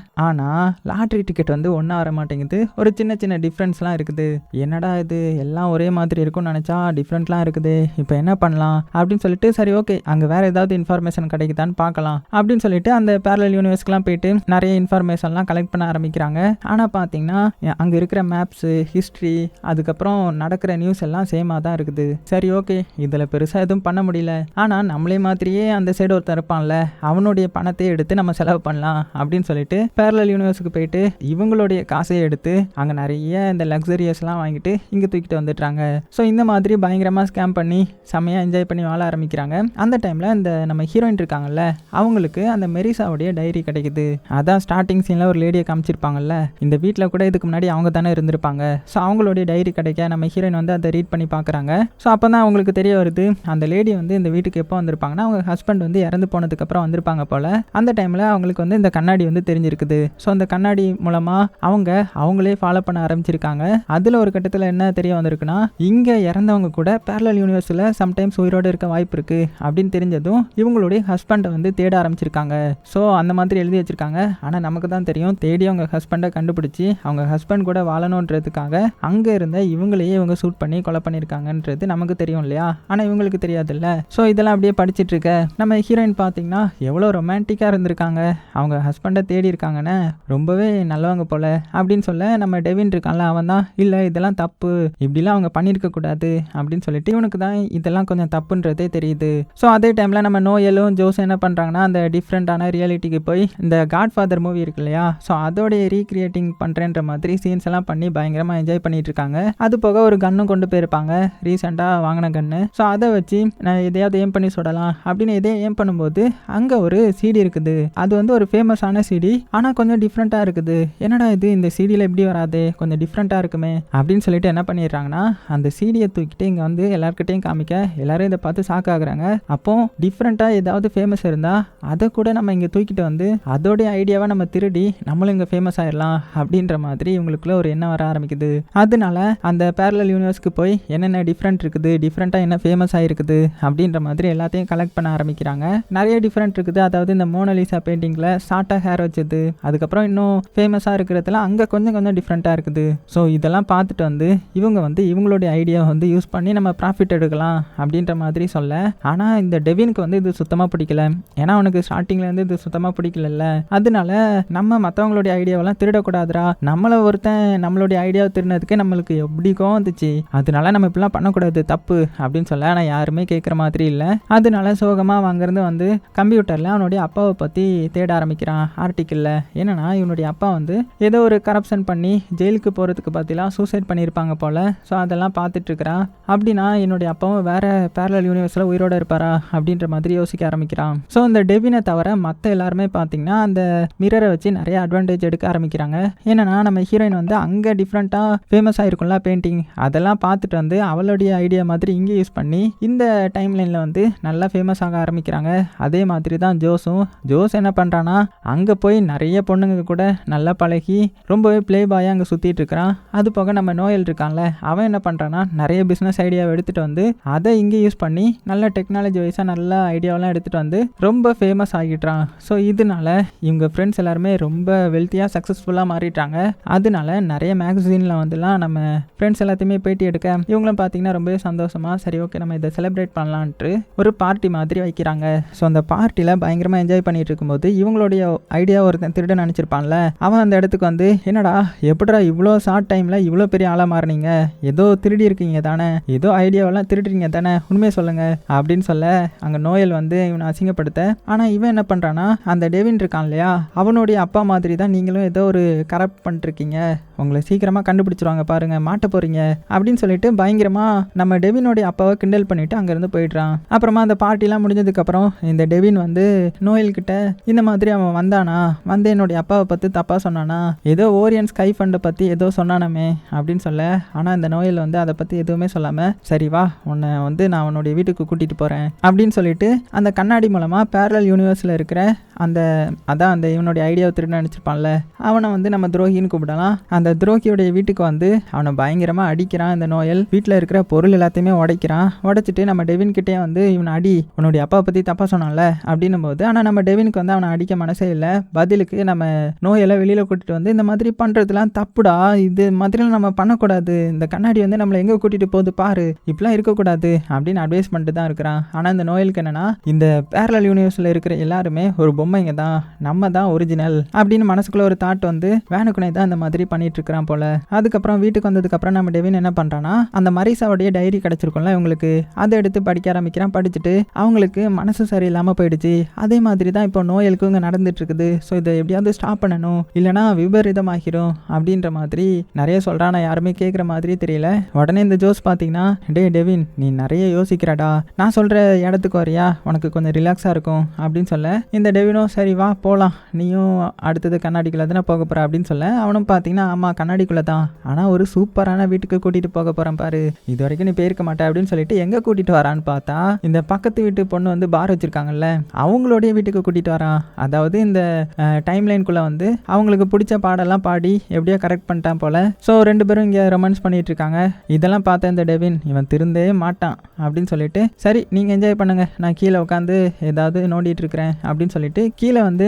ஆனால் லாட்ரி டிக்கெட் வந்து ஒன்றா வர மாட்டேங்குது. ஒரு சின்ன சின்ன டிஃப்ரென்ஸ்லாம் இருக்குது. என்னடா இது, எல்லாம் ஒரே மாதிரி இருக்கும்னு நினச்சா டிஃப்ரெண்ட்லாம் இருக்குது, இப்போ என்ன பண்ணலாம் அப்படின்னு சொல்லிட்டு, சரி ஓகே அங்கே வேறு ஏதாவது இன்ஃபர்மேஷன் கிடைக்குதான்னு பார்க்கலாம் அப்படின்னு சொல்லிட்டு அந்த பேரலல் யூனிவர்ஸ்க்குலாம் போயிட்டு நிறைய இன்ஃபர்மேஷன்லாம் கலெக்ட் பண்ண ஆரம்பிக்கிறாங்க. ஆனால் பார்த்தீங்கன்னா அங்கே இருக்கிற மேப்ஸு, ஹிஸ்ட்ரி, அதுக்கப்புறம் நடக்கிற நியூஸ் எல்லாம் சேமாக தான் இருக்குது. சரி ஓகே, இதில் பெருசாக எதுவும் பண்ண முடியல, ஆனால் நம்மளே மாதிரியே அந்த சைடு ஒருத்தர் இருப்பான்ல, அவனுடைய பணத்தை எடுத்து நம்ம செலவு பண்ணலாம் அப்படின்னு சொல்லிட்டு பேரலல் யூனிவர்ஸுக்கு போயிட்டு இவங்களுடைய காசையை எடுத்து அங்கே நிறைய இந்த லக்ஸரியஸ்லாம் வாங்கிட்டு இங்கே தூக்கிட்டு வந்துட்டாங்க. ஸோ இந்த மாதிரி பயங்கரமாக ஸ்கேம் பண்ணி செம்மையாக என்ஜாய் பண்ணி வாழ ஆரம்பிக்கிறாங்க. அந்த டைமில் இந்த நம்ம ஹீரோயின் இருக்காங்கல்ல, அவங்களுக்கு அந்த மெரிசாவுடைய டைரி கிடைக்குது. அதான் ஸ்டார்டிங் சீனில் ஒரு லேடியை காமிச்சிருப்பாங்கல்ல, இந்த வீட்டில் கூட இதுக்கு முன்னாடி அவங்க தானே இருந்திருப்பாங்க. ஸோ அவங்களுடைய டைரி கிடைக்க நம்ம ஹீரோயின் வந்து அதை ரீட் பண்ணி பார்க்குறாங்க. ஸோ அப்போ தான் அவங்களுக்கு தெரிய வருது, அந்த லேடி வந்து இந்த வீட்டுக்கு எப்போ வந்திருப்பாங்கன்னா அவங்க ஹஸ்பண்ட் வந்து இறந்து போனதுக்கப்புறம் வந்திருப்பாங்க போல். அந்த டைமில் அவங்களுக்கு வந்து இந்த கண்ணாடி வந்து தெரிஞ்சிருக்குது. ஸோ அந்த கண்ணாடி மூலமாக அவங்களே ஃபாலோ பண்ண ஆரம்பிச்சிருக்காங்க. அதில் ஒரு கட்டத்தில் என்ன தெரிய வந்திருக்குன்னா, இங்கே இறந்தவங்க கூட பேரலல் யூனிவர்ஸில் சம்டைம்ஸ் உயிரோடு இருக்க வாய்ப்பு இருக்குது அப்படின்னு தெரிஞ்சதும் இவங்களுடைய ஹஸ்பண்டை வந்து தேட ஆரம்பிச்சிருக்காங்க. ஸோ அந்த மாதிரி எழுதி வச்சிருக்காங்க. ஆனால் நமக்கு தான் தெரியும், தேடி அவங்க ஹஸ்பண்டை கண்டுபிடிச்சி அவங்க ஹஸ்பண்ட் கூட வாழணுன்றதுக்காக அங்கே இருந்த இவங்களையே இவங்க ஷூட் பண்ணி கொலை பண்ணியிருக்காங்கன்றது நமக்கு தெரியும் இல்லையா, ஆனால் இவங்களுக்கு தெரியாதுல்ல. ஸோ இதெல்லாம் அப்படியே படிச்சுட்டு இருக்க நம்ம ஹீரோயின் பார்த்தீங்கன்னா எவ்வளோ ரொமான்டிக்காக இருந்திருக்காங்க, அவங்க ஹஸ்பண்டை தேடி இருக்காங்கன்னு ரொம்பவே நல்லவங்க போல அப்படின்னு சொல்ல, நம்ம டெவின் இருக்கான்ல, அவன் தான் இல்லை இதெல்லாம் தப்பு, இப்படிலாம் அவங்க பண்ணியிருக்க கூடாது அப்படின்னு சொல்லிட்டு இவனுக்கு தான் இதெல்லாம் கொஞ்சம் தப்புன்றதே தெரியுது. ஸோ அதே டைமில் நம்ம நோயலும் ஜோஸும் என்ன பண்ணுறாங்கன்னா, அந்த டிஃப்ரெண்ட்டான ரியாலிட்டிக்கு போய் இந்த காட்ஃபாதர் மூவி இருக்கு இல்லையா, ஸோ அதோடைய ரீக்ரியேட்டிங் பண்ணுறேன்ற மாதிரி சீன்ஸ் எல்லாம் பண்ணி பயங்கரமாக என்ஜாய் பண்ணிட்டு இருக்காங்க. அது போக ஒரு கன்னும் கொண்டு போயிருப்பாங்க, ரீசெண்டாக வாங்கின கன்று. ஸோ அதை வச்சு நான் எதையாவது ஏம் பண்ணி சுடலாம் அப்படின்னு எதையும் ஏம் பண்ணும்போது அங்கே ஒரு சிடி இருக்குது. அது வந்து ஒரு ஃபேமஸான சிடி, ஆனால் கொஞ்சம் டிஃப்ரெண்ட்டாக இருக்குது. என்னடா இது, இந்த சிடியில் எப்படி வராது, கொஞ்சம் டிஃப்ரெண்ட்டாக இருக்குமே அப்படின்னு சொல்லிட்டு என்ன பண்ணிடுறாங்கன்னா, அந்த சிடியை தூக்கிட்டு இங்கே வந்து எல்லாருக்கிட்டையும் காமிக்க எல்லாரும் இதை பார்த்து ஷாக் ஆகுறாங்க. அப்போ டிஃப்ரெண்ட்டாக ஏதாவது ஃபேமஸ் இருந்தால் அதை கூட நம்ம இங்கே தூக்கிட்டு வந்து அதோடைய ஐடியாவை நம்ம திருடி நம்மளும் இங்கே ஃபேமஸ் ஆயிடலாம் அப்படின்ற மாதிரி இவங்களுக்குள்ள ஒரு எண்ணம் வர ஆரம்பிக்குது. அதனால அந்த பேரலல் யூனிவர்ஸ்க்கு போய் என்னென்ன டிஃப்ரெண்ட் இருக்குது, டிஃப்ரெண்ட்டாக என்ன ஃபேமஸ் ஆகிருக்குது அப்படின்ற மாதிரி எல்லாத்தையும் கலெக்ட் பண்ண ஆரம்பிக்கிறாங்க. நிறைய டிஃப்ரெண்ட் இருக்குது. அதாவது இந்த மோனலிசா பெயிண்டிங்கில் ஷார்ட்டாக ஹேர் வச்சது, அதுக்கப்புறம் இன்னும் ஃபேமஸாக இருக்கிறதுல அங்கே கொஞ்சம் டிஃப்ரெண்ட்டாக இருக்குது. ஸோ இதெல்லாம் பார்த்துட்டு வந்து இவங்க வந்து இவங்களுடைய ஐடியாவை வந்து யூஸ் பண்ணி நம்ம ப்ராஃபிட் எடுக்கலாம் அப்படின்ற மாதிரி சொல்ல, ஆனால் இந்த டெவினுக்கு வந்து இது சுத்தமாக பிடிக்கல. ஏன்னா அவனுக்கு ஸ்டார்டிங்கில் வந்து இது சுத்தமாக பிடிக்கல. அதனால நம்ம மற்றவங்களுடைய ஐடியாவெல்லாம் திருடக்கூடாதுரா, நம்மளை ஒருத்தன் நம்மளுடைய ஐடியாவை திருடினதுக்கு நம்மளுக்கு எப்படி கோவம் வந்துச்சு, அதனால நம்ம இப்படிலாம் பண்ணக்கூடாது, தப்பு அப்படின்னு சொல்ல, ஆனால் யாருமே கேட்குற மாதிரி இல்லை. அதனால சோகமாக அங்கேருந்து வந்து கம்ப்யூட்டரில் அவனுடைய அப்பாவை பற்றி தேட ஆரம்பிக்கிறான் ஆர்டிக்கிளில். என்னன்னா இவனுடைய அப்பா வந்து ஏதோ ஒரு கரப்ஷன் பண்ணி ஜெயிலுக்கு போகிறதுக்கு பார்த்தீங்கன்னா சூசைட் பண்ணியிருப்பாங்க போல். ஸோ அதெல்லாம் பார்த்துட்டு இருக்கிறான். அப்படின்னா என்னுடைய அப்பாவும் வேற பேரலல் யூனிவர்ஸில் உயிரோடு இருப்பாரா அப்படின்ற மாதிரி யோசிக்க ஆரம்பிக்கிறான். ஸோ இந்த டெவினை தவிர மற்ற எல்லாருமே பார்த்தீங்கன்னா அந்த மிரரை வச்சு நிறைய அட்வான்டேஜ் எடுக்க ஆரம்பிக்கிறாங்க. ஏன்னா நம்ம ஹீரோயின் வந்து அங்கே டிஃப்ரெண்ட்டாக ஃபேமஸ் ஆகிருக்கும்ல பெயிண்டிங், அதெல்லாம் பார்த்துட்டு வந்து அவளுடைய ஐடியா மாதிரி இங்கே யூஸ் பண்ணி இந்த டைம்லைனில் வந்து நல்லா ஃபேமஸ் ஆக ஆரம்பிக்கிறாங்க. அதே மாதிரி தான் ஜோஸ் என்ன பண்ணுறான்னா, அங்கே போய் நிறைய பொண்ணுங்க கூட நல்லா பழகி ரொம்பவே ப்ளே பாயாக அங்கே சுற்றிட்டு இருக்கிறான். அது போக நம்ம நோயல் இருக்கான்ல, அவன் என்ன பண்ணுறான்னா நிறைய பிஸ்னஸ் ஐடியாவை எடுத்துகிட்டு வந்து அதை இங்கே யூஸ் பண்ணி நல்ல டெக்னாலஜி வைஸாக நல்ல ஐடியாவெல்லாம் எடுத்துகிட்டு வந்து ரொம்ப ஃபேமஸ் ஆகிட்டான். ஸோ இதனால இவங்க ஃப்ரெண்ட்ஸ் எல்லாருமே ரொம்ப வெல்த்தியாக சக்ஸஸ்ஃபுல்லாக மாறிட்டாங்க. அதனால நிறைய மேகசினில் வந்துலாம் நம்ம ஃப்ரெண்ட்ஸ் எல்லாத்தையுமே பேட்டி எடுக்க இவங்களும் பார்த்தீங்கன்னா ரொம்பவே சந்தோஷமாக, சரி ஓகே நம்ம இதை செலிப்ரேட் பண்ணலான்ட்டு ஒரு பார்ட்டி மாதிரி வைக்கிறாங்க. ஸோ அந்த பார்ட்டியில் பயங்கரமாக என்ஜாய் பண்ணிட்டு இருக்கும்போது இவங்களுடைய ஐடியா ஒருத்தன் திருட நினச்சிருப்பான்ல, அவன் அந்த இடத்துக்கு வந்து, என்னடா எப்படா இவ்வளோ ஷார்ட் டைமில் இவ்வளோ பெரிய ஆளாக மாறினீங்க, ஏதோ திருடி இருக்கீங்க தானே, ஏதோ ஐடியாவெல்லாம் திருடுறீங்க தானே, உண்மையை சொல்லுங்க அப்படின்னு சொல்ல, அங்கே நோயல் வந்து இவனை அசிங்கப்படுத்த, ஆனால் இவன் என்ன பண்ணுறான்னா, அந்த டெவின் இருக்கான் இல்லையா, அவனுடைய அப்பா மாதிரி தான் நீங்களும் ஏதோ ஒரு கரப்ட் பண்ணிருக்கீங்க, உங்களை சீக்கிரமாக கண்டுபிடிச்சிருவாங்க பாருங்க, மாட்ட போறீங்க அப்படின்னு சொல்லிட்டு பயங்கரமாக நம்ம டெவினோடைய அப்பாவை கிண்டல் பண்ணிட்டு அங்கேருந்து போயிடுறான். அப்புறமா அந்த பார்ட்டிலாம் முடிஞ்சதுக்கப்புறம் இந்த டெவின் வந்து நோயல் கிட்ட இந்த மாதிரி அவன் வந்தானா, வந்து என்னுடைய அப்பாவை பற்றி தப்பாக சொன்னானா, ஏதோ ஓரியன் ஸ்கை ஃபண்டை பற்றி ஏதோ சொன்னானமே அப்படின்னு சொல்ல, ஆனால் இந்த நோயல் வந்து அதை பற்றி எதுவுமே சொல்லாமல், சரி வா உன்னை வந்து நான் உன்னுடைய வீட்டுக்கு கூட்டிகிட்டு போகிறேன் அப்படின்னு சொல்லிட்டு அந்த கண்ணாடி மூலமாக பேரலல் யூனிவர்ஸில் இருக்கிற அந்த அதான் அந்த இவனுடைய ஐடியாவை திருட நினச்சிருப்பான்ல, அவனை வந்து நம்ம துரோகின்னு கூப்பிடலாம். அந்த துரோகியோடைய வீட்டுக்கு வந்து அவனை பயங்கரமாக அடிக்கிறான். இந்த நோயல் வீட்டில் இருக்கிற பொருள் எல்லாத்தையுமே உடைக்கிறான். உடைச்சிட்டு நம்ம டெவின் கிட்டே வந்து இவனை அடி, உன்னுடைய அப்பா பற்றி தப்பாக சொன்னான்ல அப்படின்னும் போது, ஆனால் நம்ம டெவினுக்கு வந்து அவனை அடிக்க மனசே இல்லை. பதிலுக்கு நம்ம நோயெல்லாம் வெளியில் கூட்டிட்டு வந்து இந்த மாதிரி பண்ணுறதுலாம் தப்புடா, இது மாதிரிலாம் நம்ம பண்ணக்கூடாது, இந்த கண்ணாடி வந்து நம்மளை எங்கே கூட்டிகிட்டு போகுது பாரு, இப்படிலாம் இருக்கக்கூடாது அப்படின்னு அட்வைஸ் பண்ணிட்டு தான் இருக்கிறான். ஆனால் இந்த நோயலுக்கு என்னன்னா, இந்த பேரலல் யூனிவர்ஸில் இருக்கிற எல்லாருமே ஒரு பொம்மைங்க தான், நம்ம தான் ஒரிஜினல் அப்படின்னு மனசுக்குள்ள ஒரு தாட் வந்து வேணுக்குனே தான் இந்த மாதிரி பண்ணிட்டு இருக்கிறான் போல. அதுக்கப்புறம் வீட்டுக்கு வந்ததுக்கப்புறம் நம்ம டெவின் என்ன பண்ணுறான்னா, அந்த மரிசாவுடைய டைரி கிடச்சிருக்கும்ல இவங்களுக்கு, அதை எடுத்து படிக்க ஆரம்பிக்கிறான். படிச்சுட்டு அவங்களுக்கு மனசு சரியில்லாமல் போயிடுச்சு. அதே மாதிரி தான் இப்போ நோயலுக்கு இங்கே நடந்துட்டு இருக்குது. ஸோ இதை எப்படியாவது ஸ்டாப் பண்ணணும், இல்லைனா விபரீதமாகிரும் அப்படின்ற மாதிரி நிறைய சொல்கிறான். யாருமே கேட்குற மாதிரி தெரியல. உடனே இந்த ஜோஸ் பார்த்தீங்கன்னா, டெவின் நீ நிறைய யோசிக்கிறடா, நான் சொல்கிற இடத்துக்கு வரியா, உனக்கு கொஞ்சம் ரிலாக்ஸாக இருக்கும் அப்படின்னு சொல்ல, இந்த டெவினும் சரி வா போகலாம், நீயும் அடுத்தது கண்ணாடிக்குள்ளே தானே போக போகிற அப்படின்னு சொல்ல, அவனும் பார்த்தீங்கன்னா ஆமாம் கண்ணாடிக்குள்ளே தான், ஆனால் ஒரு சூப்பரான வீட்டுக்கு கூட்டிகிட்டு போக போகிறேன் பாரு, இது வரைக்கும் நீ போயிருக்க மாட்டே அப்படின்னு சொல்லிட்டு எங்கே கூட்டிகிட்டு வரான்னு பார்த்தா, இந்த பக்கத்து வீட்டு பொண்ணு வந்து பார் வச்சுருக்காங்கல்ல அவங்களுடைய வீட்டுக்கு கூட்டிகிட்டு வரான். அதாவது இந்த டைம் லைனுக்குள்ளே வந்து அவங்களுக்கு பிடிச்ச பாடெல்லாம் பாடி எப்படியோ கரெக்ட் பண்ணிட்டான் போல. ஸோ ரெண்டு பேரும் இங்கே ரொமான்ஸ் பண்ணிட்டு இருக்காங்க. இதெல்லாம் பார்த்த இந்த டெவின் இவன் திருந்தே மாட்டான் அப்படின்னு சொல்லிட்டு, சரி நீங்கள் என்ஜாய் பண்ணுங்க, நான் கீழே உட்காந்து ஏதாவது நோண்டிட்டு இருக்கிறேன் அப்படின்னு சொல்லிட்டு கீழே வந்து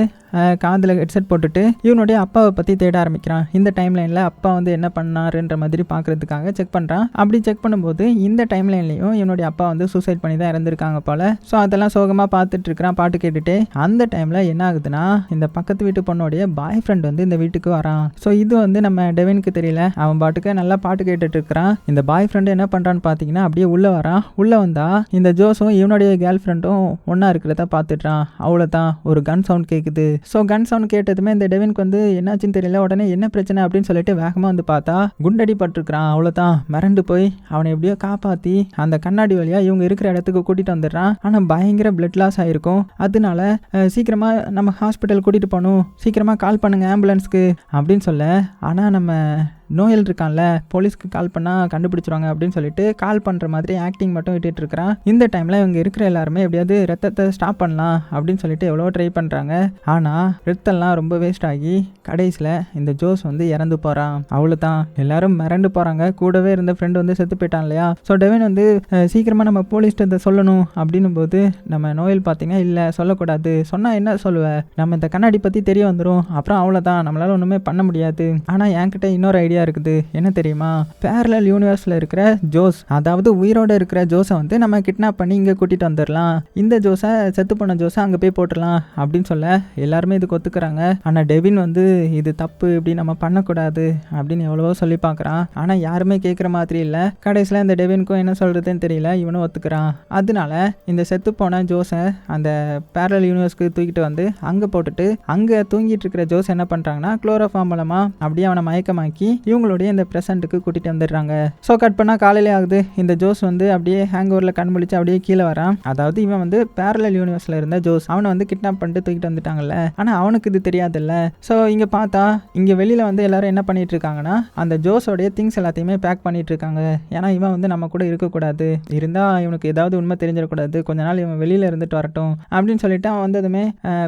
காதில் ஹெட்செட் போட்டுட்டு இவனுடைய அப்பாவை பற்றி தேட ஆரம்பிக்கிறான். இந்த டைம் லைனில் அப்பா வந்து என்ன பண்ணாருன்ற மாதிரி பார்க்கறதுக்காக செக் பண்ணுறான். அப்படி செக் பண்ணும்போது இந்த டைம் லைன்லையும் இவனுடைய அப்பா வந்து சூசைட் பண்ணி தான் இறந்துருக்காங்க போல. ஸோ அதெல்லாம் சோகமாக பார்த்துட்டு இருக்கிறான் பாட்டு கேட்டுட்டு. அந்த டைமில் என்ன ஆகுதுன்னா, இந்த பக்கத்து வீட்டு பொண்ணுடைய பாய் ஃப்ரெண்ட் வந்து இந்த வீட்டுக்கு வரான். ஸோ இது வந்து நம்ம டெவினுக்கு தெரியல. அவன் பாட்டுக்கு நல்லா பாட்டு கேட்டுட்டு இருக்கிறான். இந்த பாய் ஃப்ரெண்டு என்ன பண்ணுறான்னு பார்த்தீங்கன்னா, அப்படியே உள்ளே வரான். உள்ளே வந்தா இந்த ஜோஸும் இவனுடைய கேர்ள் ஃப்ரெண்டும் ஒன்றா இருக்கிறத பார்த்துட்டான். அவ்வளோதான், ஒரு கன் சவுண்ட் கேட்குது. ஸோ கன் சவுண்ட் கேட்டதுமே இந்த டெவினுக்கு வந்து என்னாச்சுன்னு தெரியல. உடனே என்ன பிரச்சனை அப்படின்னு சொல்லிட்டு வேகமாக வந்து பார்த்தா குண்டடி பட்டிருக்கிறான். அவ்வளோதான், மிரண்டு போய் அவனை எப்படியோ காப்பாற்றி அந்த கண்ணாடி வழியாக இவங்க இருக்கிற இடத்துக்கு கூட்டிகிட்டு வந்துடுறான். ஆனால் பயங்கர பிளட் லாஸ் ஆகிருக்கும். அதனால சீக்கிரமாக நம்ம ஹாஸ்பிட்டல் கூட்டிகிட்டு போகணும், சீக்கிரமாக கால் பண்ணுங்கள் ஆம்புலன்ஸ்க்கு அப்படின்னு சொல்ல, ஆனால் நம்ம நோயல் இருக்கான்ல, போலீஸ்க்கு கால் பண்ணால் கண்டுபிடிச்சிருவாங்க அப்படின்னு சொல்லிட்டு கால் பண்ணுற மாதிரி ஆக்டிங் மட்டும் விட்டுட்டு இருக்கிறான். இந்த டைமில் இவங்க இருக்கிற எல்லாருமே எப்படியாவது ரத்தத்தை ஸ்டாப் பண்ணலாம் அப்படின்னு சொல்லிட்டு எவ்வளோ ட்ரை பண்ணுறாங்க. ஆனால் ரத்தம்லாம் ரொம்ப வேஸ்ட் ஆகி கடைசியில் இந்த ஜோஸ் வந்து இறந்து போகிறான். அவ்வளோதான், எல்லாரும் மிரண்டு போகிறாங்க. கூடவே இருந்த ஃப்ரெண்டு வந்து செத்து போயிட்டான் இல்லையா. ஸோ டெவின் வந்து சீக்கிரமாக நம்ம போலீஸ்ட்டு இதை சொல்லணும் அப்படின்னும் போது நம்ம நோயல் பார்த்தீங்கன்னா, இல்லை சொல்லக்கூடாது, சொன்னால் என்ன சொல்லுவேன், நம்ம இந்த கண்ணாடி பற்றி தெரிய வந்துடும், அப்புறம் அவ்வளோதான், நம்மளால் ஒன்றுமே பண்ண முடியாது. ஆனால் என்கிட்ட இன்னொரு ஐடியா இருக்குது, என்ன தெரியுமா, பேரலல் யூனிவர்ஸ்ல இருக்கிற ஜோஸ், அதாவது உயிரோட இருக்கிற ஜோஸை வந்து நம்ம கிட்னாப் பண்ணி இங்கே கூட்டிட்டு வந்துடலாம், இந்த ஜோஸை செத்து போன ஜோஸை அங்கே போய் போட்டுடலாம் அப்படின்னு சொல்ல எல்லாருமே இதுக்கு ஒத்துக்கிறாங்க. ஆனால் டெவின் வந்து இது தப்பு, இப்படி நம்ம பண்ணக்கூடாது அப்படின்னு எவ்வளவோ சொல்லி பார்க்குறான். ஆனால் யாருமே கேட்குற மாதிரி இல்லை. கடைசியில் இந்த டெவினுக்கும் என்ன சொல்கிறதுன்னு தெரியல, இவனும் ஒத்துக்கிறான். அதனால இந்த செத்து போன ஜோஸை அந்த பேரலல் யூனிவர்ஸ்க்கு தூக்கிட்டு வந்து அங்கே போட்டுட்டு, அங்கே தூங்கிட்டு இருக்கிற ஜோஸ் என்ன பண்ணுறாங்கன்னா, குளோரோஃபார்ம் மூலமாக அப்படியே அவனை மயக்கமாக்கி இவங்களுடைய இந்த ப்ரெசண்ட்டுக்கு கூட்டிகிட்டு வந்துடுறாங்க. ஸோ கட் பண்ணால் காலையிலே ஆகுது. இந்த ஜோஸ் வந்து அப்படியே ஹேங் ஓவரில் கண் முழிச்சு அப்படியே கீழே வரான். அதாவது இவன் வந்து பேரலல் யூனிவர்ஸில் இருந்த ஜோஸ், அவனை வந்து கிட்னாப் பண்ணிட்டு தூக்கிட்டு வந்துட்டாங்கல்ல. ஆனால் அவனுக்கு இது தெரியாதுல்ல. ஸோ இங்கே பார்த்தா இங்கே வெளியில் வந்து எல்லாரும் என்ன பண்ணிட்டு இருக்காங்கன்னா, அந்த ஜோஸோடைய திங்ஸ் எல்லாத்தையுமே பேக் பண்ணிட்டு இருக்காங்க. ஏன்னா இவன் வந்து நம்ம கூட இருக்கக்கூடாது, இருந்தால் இவனுக்கு ஏதாவது உண்மை தெரிஞ்சிடக்கூடாது, கொஞ்ச நாள் இவன் வெளியில் இருந்துட்டு வரட்டும் அப்படின்னு சொல்லிட்டு அவன் வந்ததுமே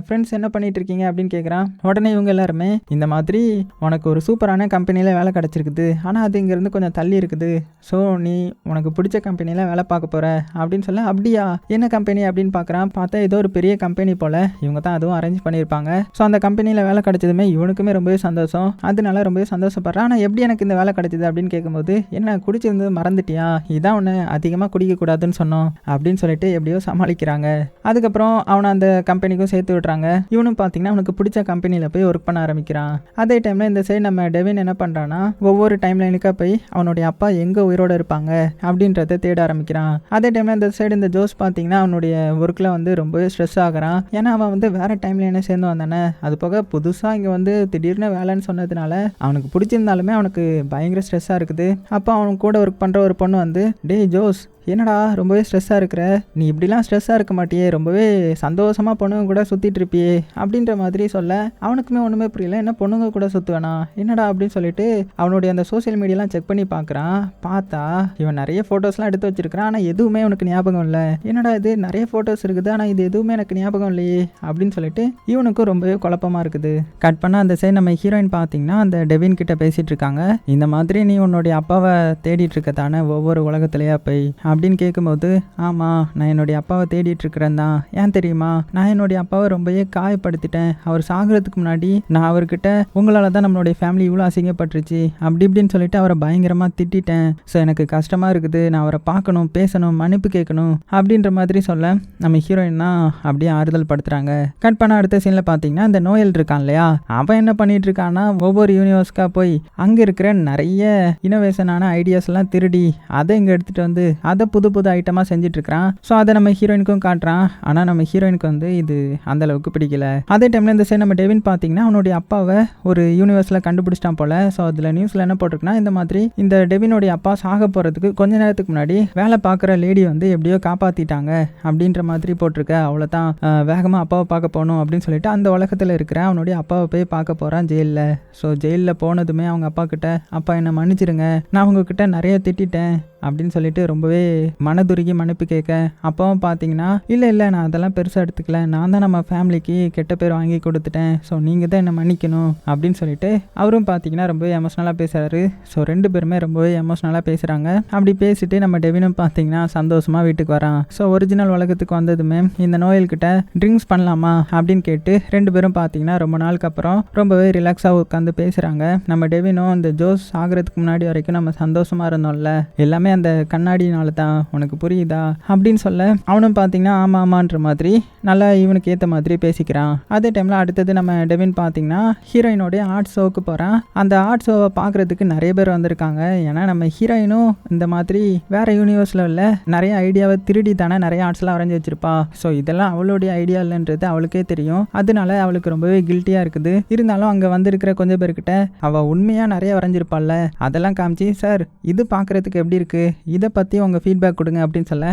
ஃப்ரெண்ட்ஸ் என்ன பண்ணிட்டு இருக்கீங்க அப்படின்னு கேட்குறான். உடனே இவங்க எல்லாருமே, இந்த மாதிரி உனக்கு ஒரு சூப்பரான கம்பெனியில் வேலை கிடச்சிருக்குது, ஆனால் அது இங்கேருந்து கொஞ்சம் தள்ளி இருக்குது, ஸோ நீ உனக்கு பிடிச்ச கம்பெனியில் வேலை பார்க்க போகிற அப்படின்னு சொல்ல, அப்படியா என்ன கம்பெனி அப்படின்னு பார்க்குறான். பார்த்தா ஏதோ ஒரு பெரிய கம்பெனி போல், இவங்க தான் அதுவும் அரேஞ்ச் பண்ணியிருப்பாங்க. ஸோ அந்த கம்பெனியில் வேலை கிடச்சதுமே இவனுக்குமே ரொம்பவே சந்தோஷம். அதனால ரொம்பவே சந்தோஷப்படுறான். ஆனால் எப்படி எனக்கு இந்த வேலை கிடச்சிது அப்படின்னு கேட்கும்போது, என்ன குடிச்சிருந்தது மறந்துட்டியா, இதான் ஒன்று அதிகமாக குடிக்கக்கூடாதுன்னு சொன்னோம் அப்படின்னு சொல்லிட்டு எப்படியோ சமாளிக்கிறாங்க. அதுக்கப்புறம் அவனை அந்த கம்பெனிக்கும் சேர்த்து விட்றாங்க. இவனும் பார்த்தீங்கன்னா அவனுக்கு பிடிச்ச கம்பெனியில் போய் ஒர்க் பண்ண ஆரம்பிக்கிறான். அதே டைமில் இந்த சைடு நம்ம டெவின் என்ன பண்ணுறான்னா, ஒவ்வொரு டைம் லைனுக்காக போய் அவனுடைய அப்பா எங்கே உயிரோடு இருப்பாங்க அப்படின்றத தேட ஆரம்பிக்கிறான். அதே டைமில் இந்த சைடு இந்த ஜோஸ் பார்த்தீங்கன்னா அவனுடைய ஒர்க்கில் வந்து ரொம்பவே ஸ்ட்ரெஸ் ஆகிறான். ஏன்னா அவன் வந்து வேறு டைம் லைனை சேர்ந்து வந்தானே, அது போக புதுசாக இங்கே வந்து திடீர்னு வேலைன்னு சொன்னதுனால அவனுக்கு பிடிச்சிருந்தாலுமே அவனுக்கு பயங்கர ஸ்ட்ரெஸ்ஸாக இருக்குது. அப்போ அவனுக்கு கூட ஒர்க் பண்ணுற ஒரு பொண்ணு வந்து, டே ஜோஸ் என்னடா ரொம்பவே ஸ்ட்ரெஸ்ஸாக இருக்கிற, நீ இப்படிலாம் ஸ்ட்ரெஸ்ஸாக இருக்க மாட்டியே, ரொம்பவே சந்தோஷமாக பொண்ணுங்க கூட சுற்றிட்டு இருப்பியே அப்படின்ற மாதிரி சொல்ல, அவனுக்குமே ஒன்றுமே புரியல, என்ன பொண்ணுங்க கூட சுற்றுவேனா என்னடா அப்படின்னு சொல்லிட்டு அவனுடைய அந்த சோசியல் மீடியாலாம் செக் பண்ணி பார்க்குறான். பார்த்தா இவன் நிறைய ஃபோட்டோஸ்லாம் எடுத்து வச்சிருக்கிறான். ஆனால் எதுவுமே அவனுக்கு ஞாபகம் இல்லை. என்னடா இது நிறைய ஃபோட்டோஸ் இருக்குது, ஆனால் இது எதுவுமே எனக்கு ஞாபகம் இல்லையே அப்படின்னு சொல்லிட்டு இவனுக்கும் ரொம்பவே குழப்பமாக இருக்குது. கட் பண்ணால் அந்த சைடு நம்ம ஹீரோயின் பார்த்தீங்கன்னா அந்த டெவின் கிட்ட பேசிகிட்டு இருக்காங்க. இந்த மாதிரி நீ உன்னுடைய அப்பாவை தேடிட்டு இருக்க தானே ஒவ்வொரு உலகத்துலையா போய் அப்படின்னு கேட்கும்போது, ஆமாம் நான் என்னுடைய அப்பாவை தேடிட்டு இருக்கிறேன் தான். ஏன் தெரியுமா, நான் என்னுடைய அப்பாவை ரொம்பவே காயப்படுத்திட்டேன். அவர் சாகிறதுக்கு முன்னாடி நான் அவர்கிட்ட உங்களால் தான் நம்மளுடைய ஃபேமிலி இவ்வளோ அசிங்கப்பட்டுருச்சு அப்படி இப்படின்னு சொல்லிட்டு அவரை பயங்கரமாக திட்டேன். ஸோ எனக்கு கஷ்டமாக இருக்குது, நான் அவரை பார்க்கணும், பேசணும், மன்னிப்பு கேட்கணும் அப்படின்ற மாதிரி சொல்ல நம்ம ஹீரோயின் தான் அப்படியே ஆறுதல் படுத்துறாங்க. கட் பண்ண அடுத்த சீனில் பார்த்தீங்கன்னா இந்த நோயல் இருக்கான் இல்லையா, அவன் என்ன பண்ணிட்டு இருக்கான்னா ஒவ்வொரு யூனிவர்ஸ்க்கா போய் அங்கே இருக்கிற நிறைய இனோவேஷனான ஐடியாஸ் எல்லாம் திருடி அதை இங்கே எடுத்துகிட்டு வந்து அதை புது புது ஐட்டமாக செஞ்சுட்டு இருக்கிறான். ஸோ அதை நம்ம ஹீரோயினுக்கும் காட்டுறான். ஆனால் நம்ம ஹீரோயினுக்கு வந்து இது அந்த அளவுக்கு பிடிக்கல. அதே டைமில் இந்த சைடு நம்ம டெவின் பார்த்தீங்கன்னா அவனுடைய அப்பாவை ஒரு யூனிவர்ஸில் கண்டுபிடிச்சிட்டான் போல. ஸோ அதில் நியூஸில் என்ன போட்டிருக்குன்னா, இந்த மாதிரி இந்த டெவினுடைய அப்பா சாக போகிறதுக்கு கொஞ்ச நேரத்துக்கு முன்னாடி வேலை பார்க்குற லேடி வந்து எப்படியோ காப்பாற்றிட்டாங்க அப்படின்ற மாதிரி போட்டிருக்க. அவ்வளோதான், வேகமாக அப்பாவை பார்க்க போகணும் அப்படின்னு சொல்லிட்டு அந்த உலகத்தில் இருக்கிற அவனுடைய அப்பாவை போய் பார்க்க போகிறான் ஜெயிலில். ஸோ ஜெயிலில் போனதுமே அவங்க அப்பா கிட்ட, அப்பா என்னை மன்னிச்சிருங்க, நான் உங்ககிட்ட நிறைய திட்டேன் அப்படின்னு சொல்லிட்டு ரொம்பவே மனதுருகி மன்னிப்பு கேட்க, அப்பாவும் பார்த்தீங்கன்னா இல்லை நான் அதெல்லாம் பெருசாக எடுத்துக்கல, நான் தான் நம்ம ஃபேமிலிக்கு கெட்ட பேர் வாங்கி கொடுத்துட்டேன், ஸோ நீங்கள் தான் என்னை மன்னிக்கணும் அப்படின்னு சொல்லிட்டு அவரும் பார்த்தீங்கன்னா ரொம்பவே எமோஷ்னலாக பேசுகிறாரு. ஸோ ரெண்டு பேருமே ரொம்பவே எமோஷ்னலாக பேசுகிறாங்க. அப்படி பேசிட்டு நம்ம டெவினும் பார்த்தீங்கன்னா சந்தோஷமாக வீட்டுக்கு வரான். ஸோ ஒரிஜினல் உலகத்துக்கு வந்ததுமே இந்த நோயல்கிட்ட ட்ரிங்க்ஸ் பண்ணலாமா அப்படின்னு கேட்டு ரெண்டு பேரும் பார்த்தீங்கன்னா ரொம்ப நாளுக்கு அப்புறம் ரொம்பவே ரிலாக்ஸாக உட்காந்து பேசுகிறாங்க. நம்ம டெவினும் இந்த ஜோஸ் ஆகிறதுக்கு முன்னாடி வரைக்கும் நம்ம சந்தோஷமாக இருந்தோம்ல, எல்லாமே அந்த கண்ணாடினால தான், உனக்கு புரியுதா அப்படின்னு சொல்ல அவனும் பார்த்தீங்கன்னா ஆமான்ற மாதிரி நல்லா இவனுக்கு ஏற்ற மாதிரி பேசிக்கிறான். அதே டைமில் அடுத்தது நம்ம டெவின் பார்த்தீங்கன்னா ஹீரோயினோடைய ஆர்ட் ஷோவுக்கு போகிறான். அந்த ஆர்ட் ஷோவை பார்க்குறதுக்கு நிறைய பேர் வந்திருக்காங்க. ஏன்னா நம்ம ஹீரோயினும் இந்த மாதிரி வேற யூனிவர்ஸில் உள்ள நிறைய ஐடியாவை திருடி தானே நிறைய ஆர்ட்ஸ்லாம் வரைஞ்சி வச்சிருப்பா. ஸோ இதெல்லாம் அவளுடைய ஐடியா இல்லைன்றது அவளுக்கே தெரியும். அதனால அவளுக்கு ரொம்பவே கில்ட்டியாக இருக்குது. இருந்தாலும் அங்கே வந்திருக்கிற கொஞ்சம் பேர்கிட்ட அவள் உண்மையாக நிறைய வரைஞ்சிருப்பாள்ல, அதெல்லாம் காமிச்சு, சார் இது பார்க்குறதுக்கு எப்படி இருக்குது, இதை பற்றி உங்கள் ஃபீட்பேக் கொடுங்க அப்படின்னு சொல்ல,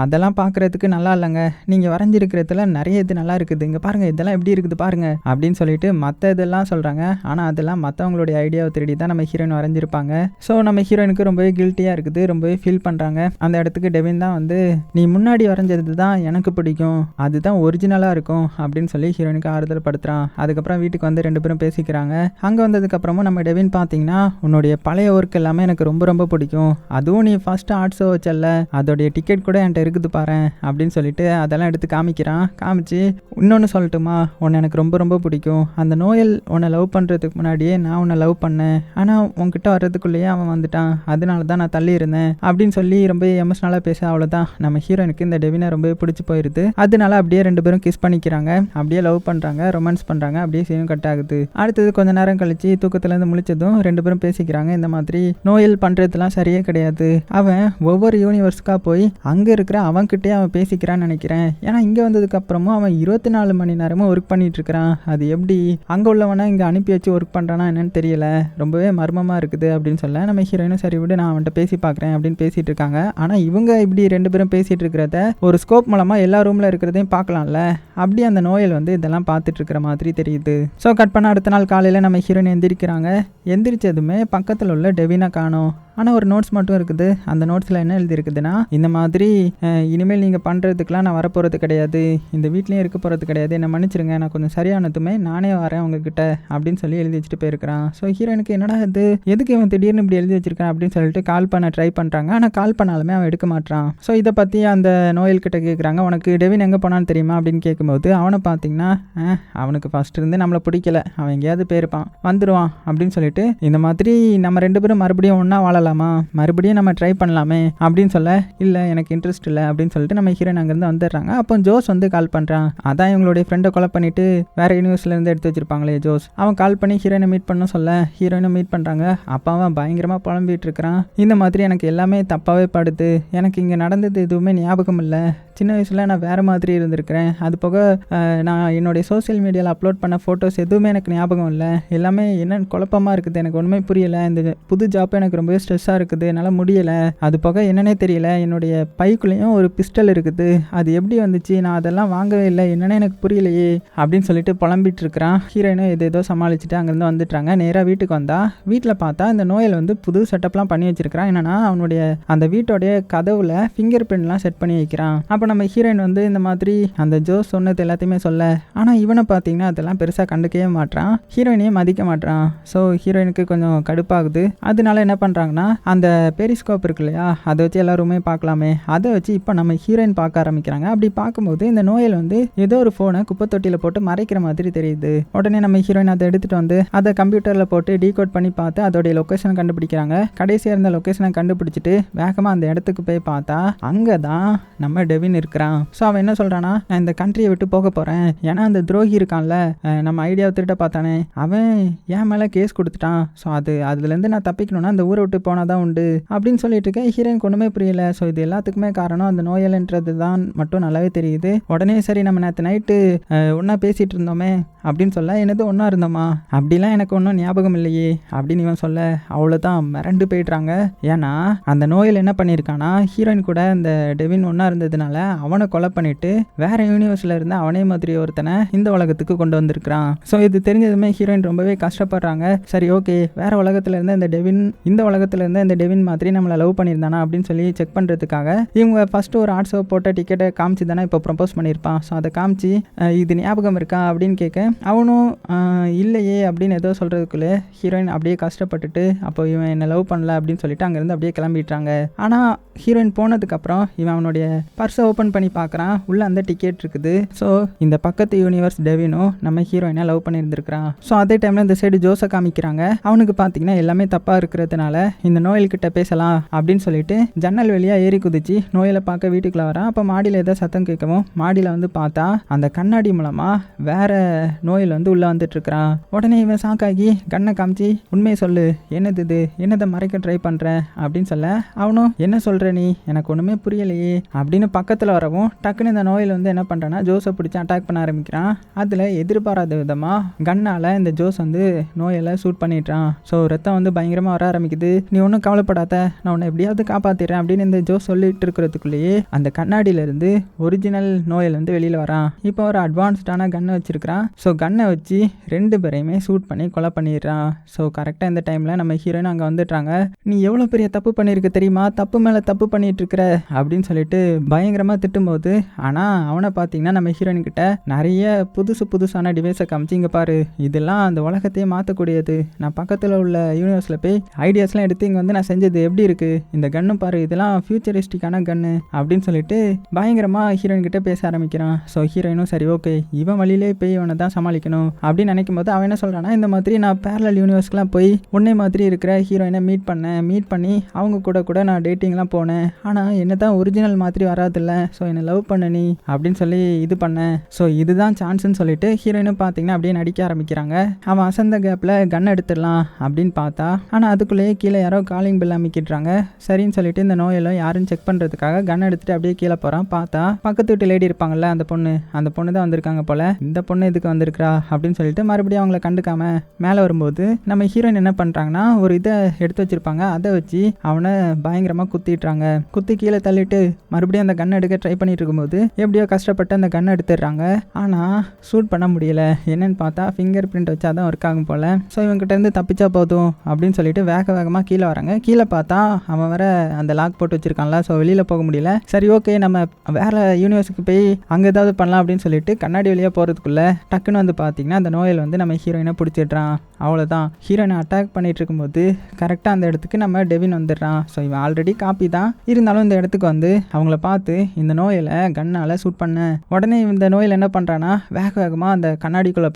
அதெல்லாம் பார்க்குறதுக்கு நல்லா இல்லைங்க, நீங்கள் வரைஞ்சிருக்கிறதுல நிறைய இது நல்லா இருக்குது, இங்கே பாருங்கள் இதெல்லாம் எப்படி இருக்குது பாருங்க அப்படின்னு சொல்லிட்டு மற்ற இதெல்லாம் சொல்கிறாங்க. ஆனால் அதெல்லாம் மற்றவங்களுடைய ஐடியாவை திருடி தான் நம்ம ஹீரோயின் வரைஞ்சிருப்பாங்க. ஸோ நம்ம ஹீரோயினுக்கு ரொம்பவே கில்ட்டியாக இருக்குது, ரொம்பவே ஃபீல் பண்ணுறாங்க. அந்த இடத்துக்கு டெவின் தான் வந்து, நீ முன்னாடி வரைஞ்சது தான் எனக்கு பிடிக்கும், அதுதான் ஒரிஜினலாக இருக்கும் அப்படின்னு சொல்லி ஹீரோயினுக்கு ஆறுதல் படுத்துறான். அதுக்கப்புறம் வீட்டுக்கு வந்து ரெண்டு பேரும் பேசிக்கிறாங்க. அங்கே வந்ததுக்கப்புறமும் நம்ம டெவின் பார்த்தீங்கன்னா, உன்னுடைய பழைய ஒர்க் எல்லாமே எனக்கு ரொம்ப ரொம்ப பிடிக்கும், அதுவும் நீ ஃபர்ஸ்ட் ஆர்ட் ஷோ வச்சல்ல, அதோடைய டிக்கெட் கூட என்கிட்ட இருக்குது பாரு அப்படின்னு சொல்லிட்டு அதெல்லாம் எடுத்து காமிக்கிறான். காமிச்சு, இன்னொன்று சொல்லட்டுமா, உன்னை எனக்கு ரொம்ப ரொம்ப பிடிக்கும், அந்த நோயல் உன்னை லவ் பண்ணுறதுக்கு முன்னாடியே நான் உன்னை லவ் பண்ணேன், ஆனால் உன்கிட்ட வர்றதுக்குள்ளேயே அவன் வந்துட்டான், அதனால தான் நான் தள்ளி இருந்தேன் அப்படின்னு சொல்லி ரொம்ப எமோஷனலாக பேச. அவ்வளோதான், நம்ம ஹீரோயினுக்கு இந்த டெவினை ரொம்பவே பிடிச்சி போயிருது. அதனால அப்படியே ரெண்டு பேரும் கிஸ் பண்ணிக்கிறாங்க, அப்படியே லவ் பண்ணுறாங்க, ரொமான்ஸ் பண்ணுறாங்க. அப்படியே சீனும் கட் ஆகுது. அடுத்தது கொஞ்ச நேரம் கழிச்சு தூக்கத்துலேருந்து முழிச்சதும் ரெண்டு பேரும் பேசிக்கிறாங்க. இந்த மாதிரி நோயல் பண்ணுறதுலாம் சரியே கிடையாது, அவன் ஒவ்வொரு யூனிவர்ஸ்க்காக போய் அங்கே இருக்கிற அவன்கிட்டே அவன் பேசிக்கிறான்னு நினைக்கிறேன். ஏன்னா இங்கே வந்ததுக்கு அப்புறமும் அவன் 24 மணி நேரமும் ஒர்க் பண்ணிட்டு இருக்கிறான். அது எப்படி அங்கே உள்ளவனை இங்கே அனுப்பி வச்சு ஒர்க் பண்ணுறானா என்னன்னு தெரியல, ரொம்பவே மர்மமாக இருக்குது அப்படின்னு சொல்ல நம்ம ஹீரோயினும் சரி விடு நான் அவன்கிட்ட பேசி பார்க்குறேன் அப்படின்னு பேசிட்டு இருக்காங்க. ஆனால் இவங்க இப்படி ரெண்டு பேரும் பேசிட்டு இருக்கிறத ஒரு ஸ்கோப் மூலமாக எல்லா ரூமில் இருக்கிறதையும் பார்க்கலாம்ல, அப்படி அந்த நோயல் வந்து இதெல்லாம் பார்த்துட்டு இருக்கிற மாதிரி தெரியுது. ஸோ கட் பண்ண அடுத்த நாள் காலையில் நம்ம ஹீரோயின் எந்திரிக்கிறாங்க. எந்திரிச்சதுமே பக்கத்தில் உள்ள டெவினை காணோம். ஆனால் ஒரு நோட்ஸ் மட்டும் இருக்குது. அந்த நோட்ஸில் என்ன எழுதியிருக்குதுன்னா, இந்த மாதிரி இனிமேல் நீங்கள் பண்ணுறதுக்கெலாம் நான் வரப்போகிறது கிடையாது, இந்த வீட்லேயும் இருக்க போகிறது கிடையாது, என்னை மன்னிச்சிருங்க, நான் கொஞ்சம் சரியானதுமே நானே வரேன் உங்ககிட்ட அப்படின்னு சொல்லி எழுதி வச்சுட்டு போயிருக்கிறான். ஸோ ஹீரோனுக்கு என்னடா இது, எதுக்கு இவன் திடீர்னு இப்படி எழுதி வச்சிருக்கான் அப்படின்னு சொல்லிட்டு கால் பண்ண ட்ரை பண்ணுறாங்க. ஆனால் கால் பண்ணாலுமே அவன் எடுக்க மாட்டான். ஸோ இதை பற்றி அந்த நோயல் கிட்ட கேட்குறாங்க, உனக்கு டெவின் எங்கே போனான்னு தெரியுமா அப்படின்னு கேட்கும்போது அவனை பார்த்தீங்கன்னா அவனுக்கு ஃபஸ்ட் இருந்து நம்மளை பிடிக்கல, அவன் எங்கேயாவது போயிருப்பான், வந்துடுவான் அப்படின்னு சொல்லிட்டு, இந்த மாதிரி நம்ம ரெண்டு பேரும் மறுபடியும் ஒன்றா வாழலாமா, மறுபடியும் நம்ம ட்ரை பண்ணலாமே அப்படின்னு சொல்ல, இல்லை எனக்கு இன்ட்ரெஸ்ட் இல்லை அப்படின்னு சொல்லிட்டு நம்ம ஹீரோயின் அங்கேருந்து வந்துடுறாங்க. அப்போ ஜோஸ் வந்து கால் பண்ணுறான். அதான் இவங்களுடைய ஃப்ரெண்டை கொலை பண்ணிட்டு வேற யூனிவர்ஸ்லேருந்து எடுத்து வச்சிருப்பாங்களே ஜோஸ், அவன் கால் பண்ணி ஹீரோயினை மீட் பண்ண சொல்ல ஹீரோயினை மீட் பண்ணுறாங்க. அப்போ அவன் பயங்கரமாக புலம்பிட்டு இருக்கிறான். இந்த மாதிரி எனக்கு எல்லாமே தப்பாகவே படுது, எனக்கு இங்கே நடந்தது எதுவுமே ஞாபகம் இல்லை, சின்ன வயசில் நான் வேறு மாதிரி இருந்திருக்கிறேன். அது போக நான் என்னுடைய சோசியல் மீடியாவில் அப்லோட் பண்ண ஃபோட்டோஸ் எதுவுமே எனக்கு ஞாபகம் இல்லை. எல்லாமே என்னென்னு குழப்பமாக இருக்குது. எனக்கு ஒன்றுமே புரியலை. இந்த புது ஜாப் எனக்கு ரொம்பவே ஸ்ட்ரெஸ்ஸாக இருக்குது. என்னால் முடியலை. அது போக என்னன்னே தெரியல. என்னுடைய பைக்குள்ளேயும் ஒரு பிஸ்டல் இருக்குது. அது எப்படி வந்துச்சு? நான் அதெல்லாம் வாங்கவே இல்லை. என்னென்னு எனக்கு புரியலையே அப்படின்னு சொல்லிட்டு புலம்பிட்டு இருக்கிறான். ஹீரோயினும் ஏதோ சமாளிச்சுட்டு அங்கேருந்து வந்துட்டுறாங்க. நேராக வீட்டுக்கு வந்தா வீட்டில் பார்த்தா இந்த நோயல் வந்து புது செட்டப்லாம் பண்ணி வச்சிருக்கிறான். என்னன்னா அவனுடைய அந்த வீட்டோடைய கதவுல ஃபிங்கர் பிரிண்ட்லாம் செட் பண்ணி வைக்கிறான். அப்போ நம்ம ஹீரோயின் வந்து இந்த மாதிரி அந்த ஜோ சொன்னது எல்லாத்தையுமே சொல்ல, ஆனால் இவனை பார்த்தீங்கன்னா அதெல்லாம் பெருசாக கண்டுக்கவே மாட்டான். ஹீரோயினையும் மதிக்க மாட்டான். ஸோ ஹீரோயினுக்கு கொஞ்சம் கடுப்பாகுது. அதனால என்ன பண்ணுறாங்கன்னா அந்த பெரிஸ்கோப் இருக்கு இல்லையா, அதை வச்சு எல்லாருமே பார்க்கலாமே, அதை வச்சு இப்போ நம்ம ஹீரோயின் பார்க்க ஆரம்பிக்கிறாங்க. அப்படி பார்க்கும்போது இந்த நோயல் வந்து ஏதோ ஒரு ஃபோனை குப்பை தொட்டியில் போட்டு மறைக்கிற மாதிரி தெரியுது. உடனே நம்ம ஹீரோயின் அதை எடுத்துகிட்டு வந்து அதை கம்ப்யூட்டரில் போட்டு டீகோட் பண்ணி பார்த்து அதோடைய லொக்கேஷனை கண்டுபிடிக்கிறாங்க. கடைசியாக இருந்த லொக்கேஷனை கண்டுபிடிச்சிட்டு வேகமாக அந்த இடத்துக்கு போய் பார்த்தா அங்கே தான் நம்ம டெவின் இருக்கிறான். ஸோ அவன் என்ன சொல்கிறான்னா, நான் இந்த கண்ட்ரியை விட்டு போக போகிறேன். ஏன்னா அந்த துரோகி இருக்கான்ல, நம்ம ஐடியாவை திருட்ட பார்த்தானே, அவன் என் மேலே கேஸ் கொடுத்துட்டான். ஸோ அதுலேருந்து நான் தப்பிக்கணும்னா அந்த ஊரை விட்டு போனால் தான் உண்டு அப்படின்னு சொல்லிட்டு இருக்கேன். ஹீரோயின் ஒன்றுமே புரியல. ஸோ இது எல்லாத்துக்குமே காரணம் அந்த நோயல்ன்றது தான் மட்டும் நல்லாவே தெரியுது. உடனே சரி நம்ம நேற்று நைட்டு ஒன்றா பேசிகிட்டு இருந்தோமே அப்படின்னு சொல்ல, என்னது ஒன்றா இருந்தோமா, அப்படிலாம் எனக்கு ஒன்றும் ஞாபகம் இல்லையே அப்படின்னு இவன் சொல்ல, அவ்வளோதான் மிரண்டு போயிடுறாங்க. ஏன்னா அந்த நோயில் என்ன பண்ணியிருக்கானா, ஹீரோயின் கூட அந்த டெவின் ஒன்றா இருந்ததுனால அவனை கொலை பண்ணிட்டு வேற யூனிவர்ஸில் இருந்து அவனே மாதிரி ஒருத்தனை இந்த உலகத்துக்கு கொண்டு வந்திருக்கிறான். ஸோ இது தெரிஞ்சதுமே ஹீரோயின் ரொம்பவே கஷ்டப்படுறாங்க. சரி ஓகே, வேற உலகத்தில் இருந்த இந்த டெவின் இந்த உலகத்தில் இருந்த இந்த டெவின் மாதிரி நம்மளை லவ் பண்ணியிருந்தானா அப்படின்னு சொல்லி செக் பண்ணுறதுக்காக இவங்க ஃபர்ஸ்ட் ஒரு ஆர்ட்ஸோ போட்ட டிக்கெட்டை காமிச்சு தானே இப்போ ப்ரப்போஸ் பண்ணியிருப்பான். ஸோ அதை காமிச்சு இது ஞாபகம் இருக்கா அப்படின்னு கேட்க, அவனும் இல்லையே அப்படின்னு ஏதோ சொல்கிறதுக்குள்ளே ஹீரோயின் அப்படியே கஷ்டப்பட்டுட்டு அப்போ இவன் என்னை லவ் பண்ணல அப்படின்னு சொல்லிட்டு அங்கேருந்து அப்படியே கிளம்பிட்டாங்க. ஆனால் ஹீரோயின் போனதுக்கப்புறம் இவன் அவனுடைய பர்ஸை ஓப்பன் பண்ணி பார்க்குறான். உள்ளே அந்த டிக்கெட் இருக்குது. ஸோ இந்த பக்கத்து யூனிவர்ஸ் டெவினும் நம்ம ஹீரோயினை லவ் பண்ணியிருந்திருக்கிறான். ஸோ அதே டைமில் இந்த சைடு ஜோஸை காமிக்கிறாங்க. அவனுக்கு பார்த்தீங்கன்னா எல்லாமே தப்பாக இருக்கிறதுனால இந்த நோயல்கிட்ட பேசலாம் அப்படின்னு சொல்லிட்டு ஜன்னல் வெளியாக ஏறி குதிச்சு நோயலை பார்க்க வீட்டுக்குள்ளே வரான். அப்போ மாடியில் ஏதோ சத்தம் கேட்கவும் மாடியில் வந்து பார்த்தா அந்த கண்ணாடி மூலமாக வேற நோயில் வந்து உள்ளே வந்துட்டு இருக்கிறான். உடனே இவன் சாக்காகி கண்ணை காமிச்சு உண்மையை சொல்லு, என்னது இது, என்னதை மறைக்க ட்ரை பண்ணுற அப்படின்னு சொல்ல, அவனும் என்ன சொல்கிற நீ, எனக்கு ஒன்றுமே புரியலையே அப்படின்னு பக்கத்தில் வரவும் டக்குன்னு இந்த நோயில் வந்து என்ன பண்ணுறான்னா ஜோஸை பிடிச்சி அட்டாக் பண்ண ஆரம்பிக்கிறான். அதில் எதிர்பாராத விதமாக கண்ணால் இந்த ஜோஸ் வந்து நோயில் ஷூட் பண்ணிடுறான். ஸோ ரத்தம் வந்து பயங்கரமாக வர ஆரம்பிக்குது. நீ ஒன்றும் கவலைப்படாத, நான் உன்னை எப்படியாவது காப்பாற்றிடுறேன் அப்படின்னு இந்த ஜோஸ் சொல்லிட்டு இருக்கிறதுக்குள்ளேயே அந்த கண்ணாடியிலேருந்து ஒரிஜினல் நோயில் வந்து வெளியில் வரான். இப்போ ஒரு அட்வான்ஸ்டான கன்னை வச்சிருக்கிறான். ஸோ கன்னை வச்சு ரெண்டு பேரையுமே ஷூட் பண்ணி கொலை பண்ணிடுறான். ஸோ கரெக்டாக இந்த டைமில் நம்ம ஹீரோயின் அங்கே வந்துடுறாங்க. நீ எவ்வளோ பெரிய தப்பு பண்ணியிருக்க தெரியுமா, தப்பு மேலே தப்பு பண்ணிட்டு இருக்கிற அப்படின்னு சொல்லிட்டு பயங்கரமாக திட்டும்போது, ஆனால் அவனை பார்த்தீங்கன்னா நம்ம ஹீரோயின் கிட்ட நிறைய புதுசான டிவைஸை காமிச்சு, இங்கே பாரு இதெல்லாம் அந்த உலகத்தையே மாற்றக்கூடியது, நான் பக்கத்தில் உள்ள யூனிவர்ஸில் போய் ஐடியாஸ்லாம் எடுத்து இங்கே வந்து நான் செஞ்சது எப்படி இருக்குது, இந்த கன்னு பாரு இதெல்லாம் ஃபியூச்சரிஸ்டிக்கான கன்னு அப்படின்னு சொல்லிட்டு பயங்கரமாக ஹீரோயின் கிட்ட பேச ஆரம்பிக்கிறான். ஸோ ஹீரோயினும் சரி ஓகே இவன் வழியிலே போய் இவனை தான் சமாளிக்கணும் அப்படின்னு நினைக்கும் போது அவன் என்ன சொல்கிறான்னா, இந்த மாதிரி நான் பேரலல் யூனிவர்ஸ்க்குலாம் போய் உன்னை மாதிரி இருக்கிற ஹீரோயினை மீட் பண்ணி அவங்க கூட நான் டேட்டிங்லாம் போனேன். ஆனால் என்ன தான் ஒரிஜினல் மாதிரி வராதில்ல, ஸோ என்னை லவ் பண்ண நீ அப்படின்னு சொல்லி இது பண்ணேன். ஸோ இதுதான் சான்ஸ்ன்னு சொல்லிட்டு ஹீரோயினும் பார்த்தீங்கன்னா அப்படியே நடிக்க ஆரம்பிக்கிறாங்க. அவன் அசந்த கேப்பில் கன் எடுத்துடலாம் அப்படின்னு பார்த்தா, ஆனால் அதுக்குள்ளேயே கீழே யாரோ காலிங் பில் அமைக்கிடுறாங்க. சரின்னு சொல்லிட்டு இந்த நோயெல்லாம் யாருன்னு செக் பண்ணுறதுக்காக கன் எடுத்துட்டு அப்படியே கீழே போகிறான். பார்த்தா பக்கத்து வீட்டு லேடி இருப்பாங்கல்ல, அந்த பொண்ணு தான் வந்திருக்காங்க போல. இந்த பொண்ணு இதுக்கு வந்திருக்கிறா அப்படின்னு சொல்லிட்டு மறுபடியும் அவங்கள கண்டுக்காம மேலே வரும்போது நம்ம ஹீரோயின் என்ன பண்ணுறாங்கன்னா, ஒரு இதை எடுத்து வச்சிருப்பாங்க, அதை வச்சு அவனை பயங்கரமாக குத்திடுறாங்க. குத்தி கீழே தள்ளிட்டு மறுபடியும் அந்த கன் எடுக்க ட்ரை பண்ணிட்டு இருக்கும்போது எப்படியோ கஷ்டப்பட்டு அந்த கன் எடுத்துடுறாங்க. ஆனால் ஷூட் பண்ண முடியல. என்னன்னு பார்த்தா ஃபிங்கர் பிரிண்ட் வச்சா தான் ஒர்க் ஆகும் போல. ஸோ இவங்ககிட்ட இருந்து தப்பிச்சா போதும் அப்படின்னு சொல்லிட்டு வேகமாக கீழே வராங்க. கீழே பார்த்தா அவன் வேற அந்த லாக் போட்டு வச்சிருக்கான்ல, ஸோ வெளியில் போக முடியல. சரி ஓகே நம்ம வேற யூனிவர்ஸுக்கு போய் அங்கே ஏதாவது பண்ணலாம் அப்படின்னு சொல்லிட்டு கண்ணாடி வழியாக போகிறதுக்குள்ள டக்குன்னு வந்து பார்த்தீங்கன்னா அந்த நோயில் வந்து நம்ம ஹீரோயினை பிடிச்சிடுறான். அவ்வளோதான், ஹீரோயினை அட்டாக் பண்ணிட்டு இருக்கும்போது கரெக்டாக அந்த இடத்துக்கு நம்ம டெவின் வந்துடுறான். ஸோ இவன் ஆல்ரெடி காப்பி தான் இருந்தாலும் இந்த இடத்துக்கு வந்து அவங்கள பார்த்து இந்த நோயில் கண்ணால் ஷூட் பண்ண உடனே இந்த நோயில் என்ன பண்ணுறான்னா வேகமாக அந்த கண்ணாடிக்குள்ளே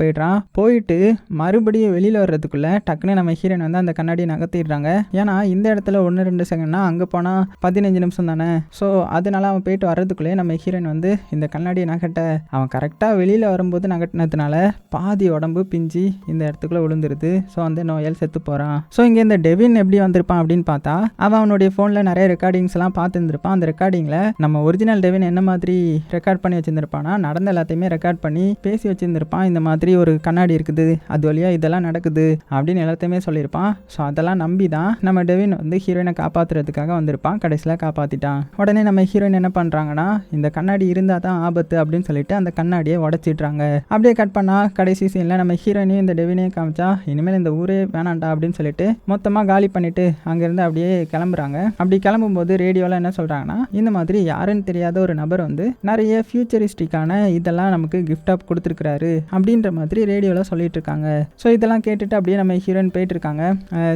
போயிட்டு மறுபடியும் வெளியில் வர்றதுக்குள்ளே டக்குன்னு நம்ம ஹீரோயின் வந்து அந்த கண்ணாடியை நகர்த்திடுறாங்க. ஏன்னா இந்த இடத்துல 1-2 செகண்ட்னா அங்கே போனால் 15 நிமிஷம் தானே. ஸோ அதனால அவன் போயிட்டு வர்றதுக்குள்ளே நம்ம ஹீரோயின் வந்து இந்த கண்ணாடியை நகட்ட அவன் கரெக்டாக வெளியில் வரும்போது நகட்டினதுனால பாதி உடம்பு பிஞ்சு இந்த இடத்துக்குள்ளே விழுந்துருது. ஸோ அந்த நோயால் செத்து போகிறான். ஸோ இங்கே இந்த டெவின் எப்படி வந்திருப்பான் அப்படின்னு பார்த்தா அவனுடைய ஃபோனில் நிறைய ரெக்கார்டிங்ஸ் எல்லாம் பார்த்துருந்துருப்பான். அந்த ரெக்கார்டிங்கில் நம்ம ஒரிஜினல் ஒரிஜினல் டெவின் என்ன மாதிரி ரெக்கார்ட் பண்ணி வச்சிருந்திருப்பானா, நடந்த எல்லாத்தையுமே ரெக்கார்ட் பண்ணி பேசி வச்சிருந்திருப்பான். இந்த மாதிரி ஒரு கண்ணாடி இருக்குது, அது வழியா இதெல்லாம் நடக்குது அப்படின்னு எல்லாத்தையுமே சொல்லியிருப்பான். ஸோ அதெல்லாம் நம்பி தான் நம்ம டெவின் வந்து ஹீரோயினை காப்பாற்றுறதுக்காக வந்திருப்பான். கடைசியில் காப்பாற்றிட்டான். உடனே நம்ம ஹீரோயின் என்ன பண்ணுறாங்கன்னா, இந்த கண்ணாடி இருந்தால் தான் ஆபத்து அப்படின்னு சொல்லிட்டு அந்த கண்ணாடியை உடச்சிட்றாங்க. அப்படியே கட் பண்ணால் கடைசி சீனில் நம்ம ஹீரோயினையும் இந்த டெவினையும் காமிச்சா, இனிமேல் இந்த ஊரே வேணாண்டா அப்படின்னு சொல்லிட்டு மொத்தமாக காலி பண்ணிட்டு அங்கேருந்து அப்படியே கிளம்புறாங்க. அப்படி கிளம்பும்போது ரேடியோவில் என்ன சொல்கிறாங்கன்னா, இந்த மாதிரி யாருன்னு தெரியாத ஒரு நபர் வந்து நிறைய ஃபியூச்சரிஸ்டிக்கான இதெல்லாம் நமக்கு கிஃப்டாக கொடுத்துருக்காரு அப்படின்ற மாதிரி ரேடியோவில் சொல்லிட்டு இருக்காங்க. ஸோ இதெல்லாம் கேட்டுட்டு அப்படியே நம்ம ஹீரோயின் போயிட்டு இருக்காங்க.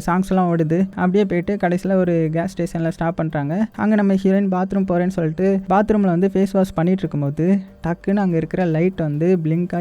சாங்ஸ் எல்லாம் ஓடுது. அப்படியே போயிட்டு கடைசியில் ஒரு கேஸ் ஸ்டேஷனில் ஸ்டாப் பண்ணுறாங்க. அங்கே நம்ம ஹீரோயின் பாத்ரூம் போகிறேன்னு சொல்லிட்டு பாத்ரூமில் வந்து ஃபேஸ் வாஷ் பண்ணிட்டு இருக்கும்போது டக்குன்னு அங்கே இருக்கிற லைட் வந்து பிளிங்க்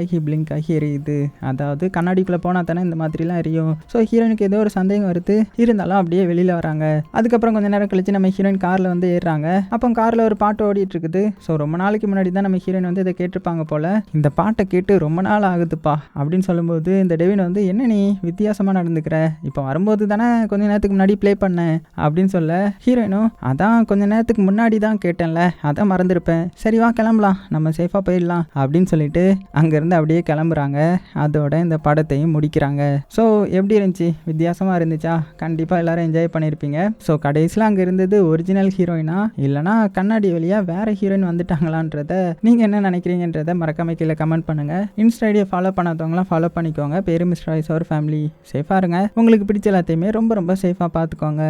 ஆகி எரியுது. அதாவது கண்ணாடிக்குள்ளே போனால் தானே இந்த மாதிரிலாம் எரியும். ஸோ ஹீரோயினுக்கு ஏதோ ஒரு சந்தேகம் வருது. இருந்தாலும் அப்படியே வெளியில் வராங்க. அதுக்கப்புறம் கொஞ்சம் நேரம் கழிச்சு நம்ம ஹீரோயின் காரில் வந்து ஏறுறாங்க. அப்போ காரில் ஒரு பாட்டு ஓடிட்டு இருக்குது. ஸோ ரொம்ப நாளைக்கு முன்னாடி தான் நம்ம ஹீரோயின் வந்து இதை கேட்டிருப்பாங்க போல. இந்த பாட்டை கேட்டு ரொம்ப நாள் ஆகுதுப்பா அப்படின்னு சொல்லும்போது இந்த டெவின் வந்து, என்ன நீ வித்தியாசமாக நடந்துக்கிற, இப்போ வரும்போது தானே கொஞ்ச நேரத்துக்கு முன்னாடி ப்ளே பண்ணேன் அப்படின்னு சொல்ல, ஹீரோயினும் அதான் கொஞ்ச நேரத்துக்கு முன்னாடி தான் கேட்டேன்ல, அதான் மறந்துருப்பேன், சரி வா கிளம்பலாம், நம்ம சேஃபாக போயிடலாம் அப்படின்னு சொல்லிட்டு அங்கேருந்து அப்படியே கிளம்புறாங்க. அதோட இந்த படத்தையும் முடிக்கிறாங்க. ஸோ எப்படி இருந்துச்சு? வித்தியாசமாக இருந்துச்சா? கண்டிப்பாக எல்லாரும் என்ஜாய் பண்ணியிருப்பீங்க. ஸோ கடைசியில் அங்கே இருந்தது ஒரிஜினல் ஹீரோயினா இல்லைனா கண்ணாடி வழியாக வேற ஹீரோயின் வந்துட்டாங்களான்றத நீங்கள் என்ன நினைக்கிறீங்கன்றத மறக்காம கீழே கமெண்ட் பண்ணுங்கள். இன்ஸ்டா ஐடியை ஃபாலோ பண்ணாதவங்களாம் ஃபாலோ பண்ணிக்கோங்க. பேரு மிஸ்டர் ஐஸ் அவர் ஃபேமிலி. சேஃபாக இருங்க. உங்களுக்கு பிடிச்ச எல்லாத்தையுமே ரொம்ப ரொம்ப சேஃபாக பார்த்துக்கோங்க.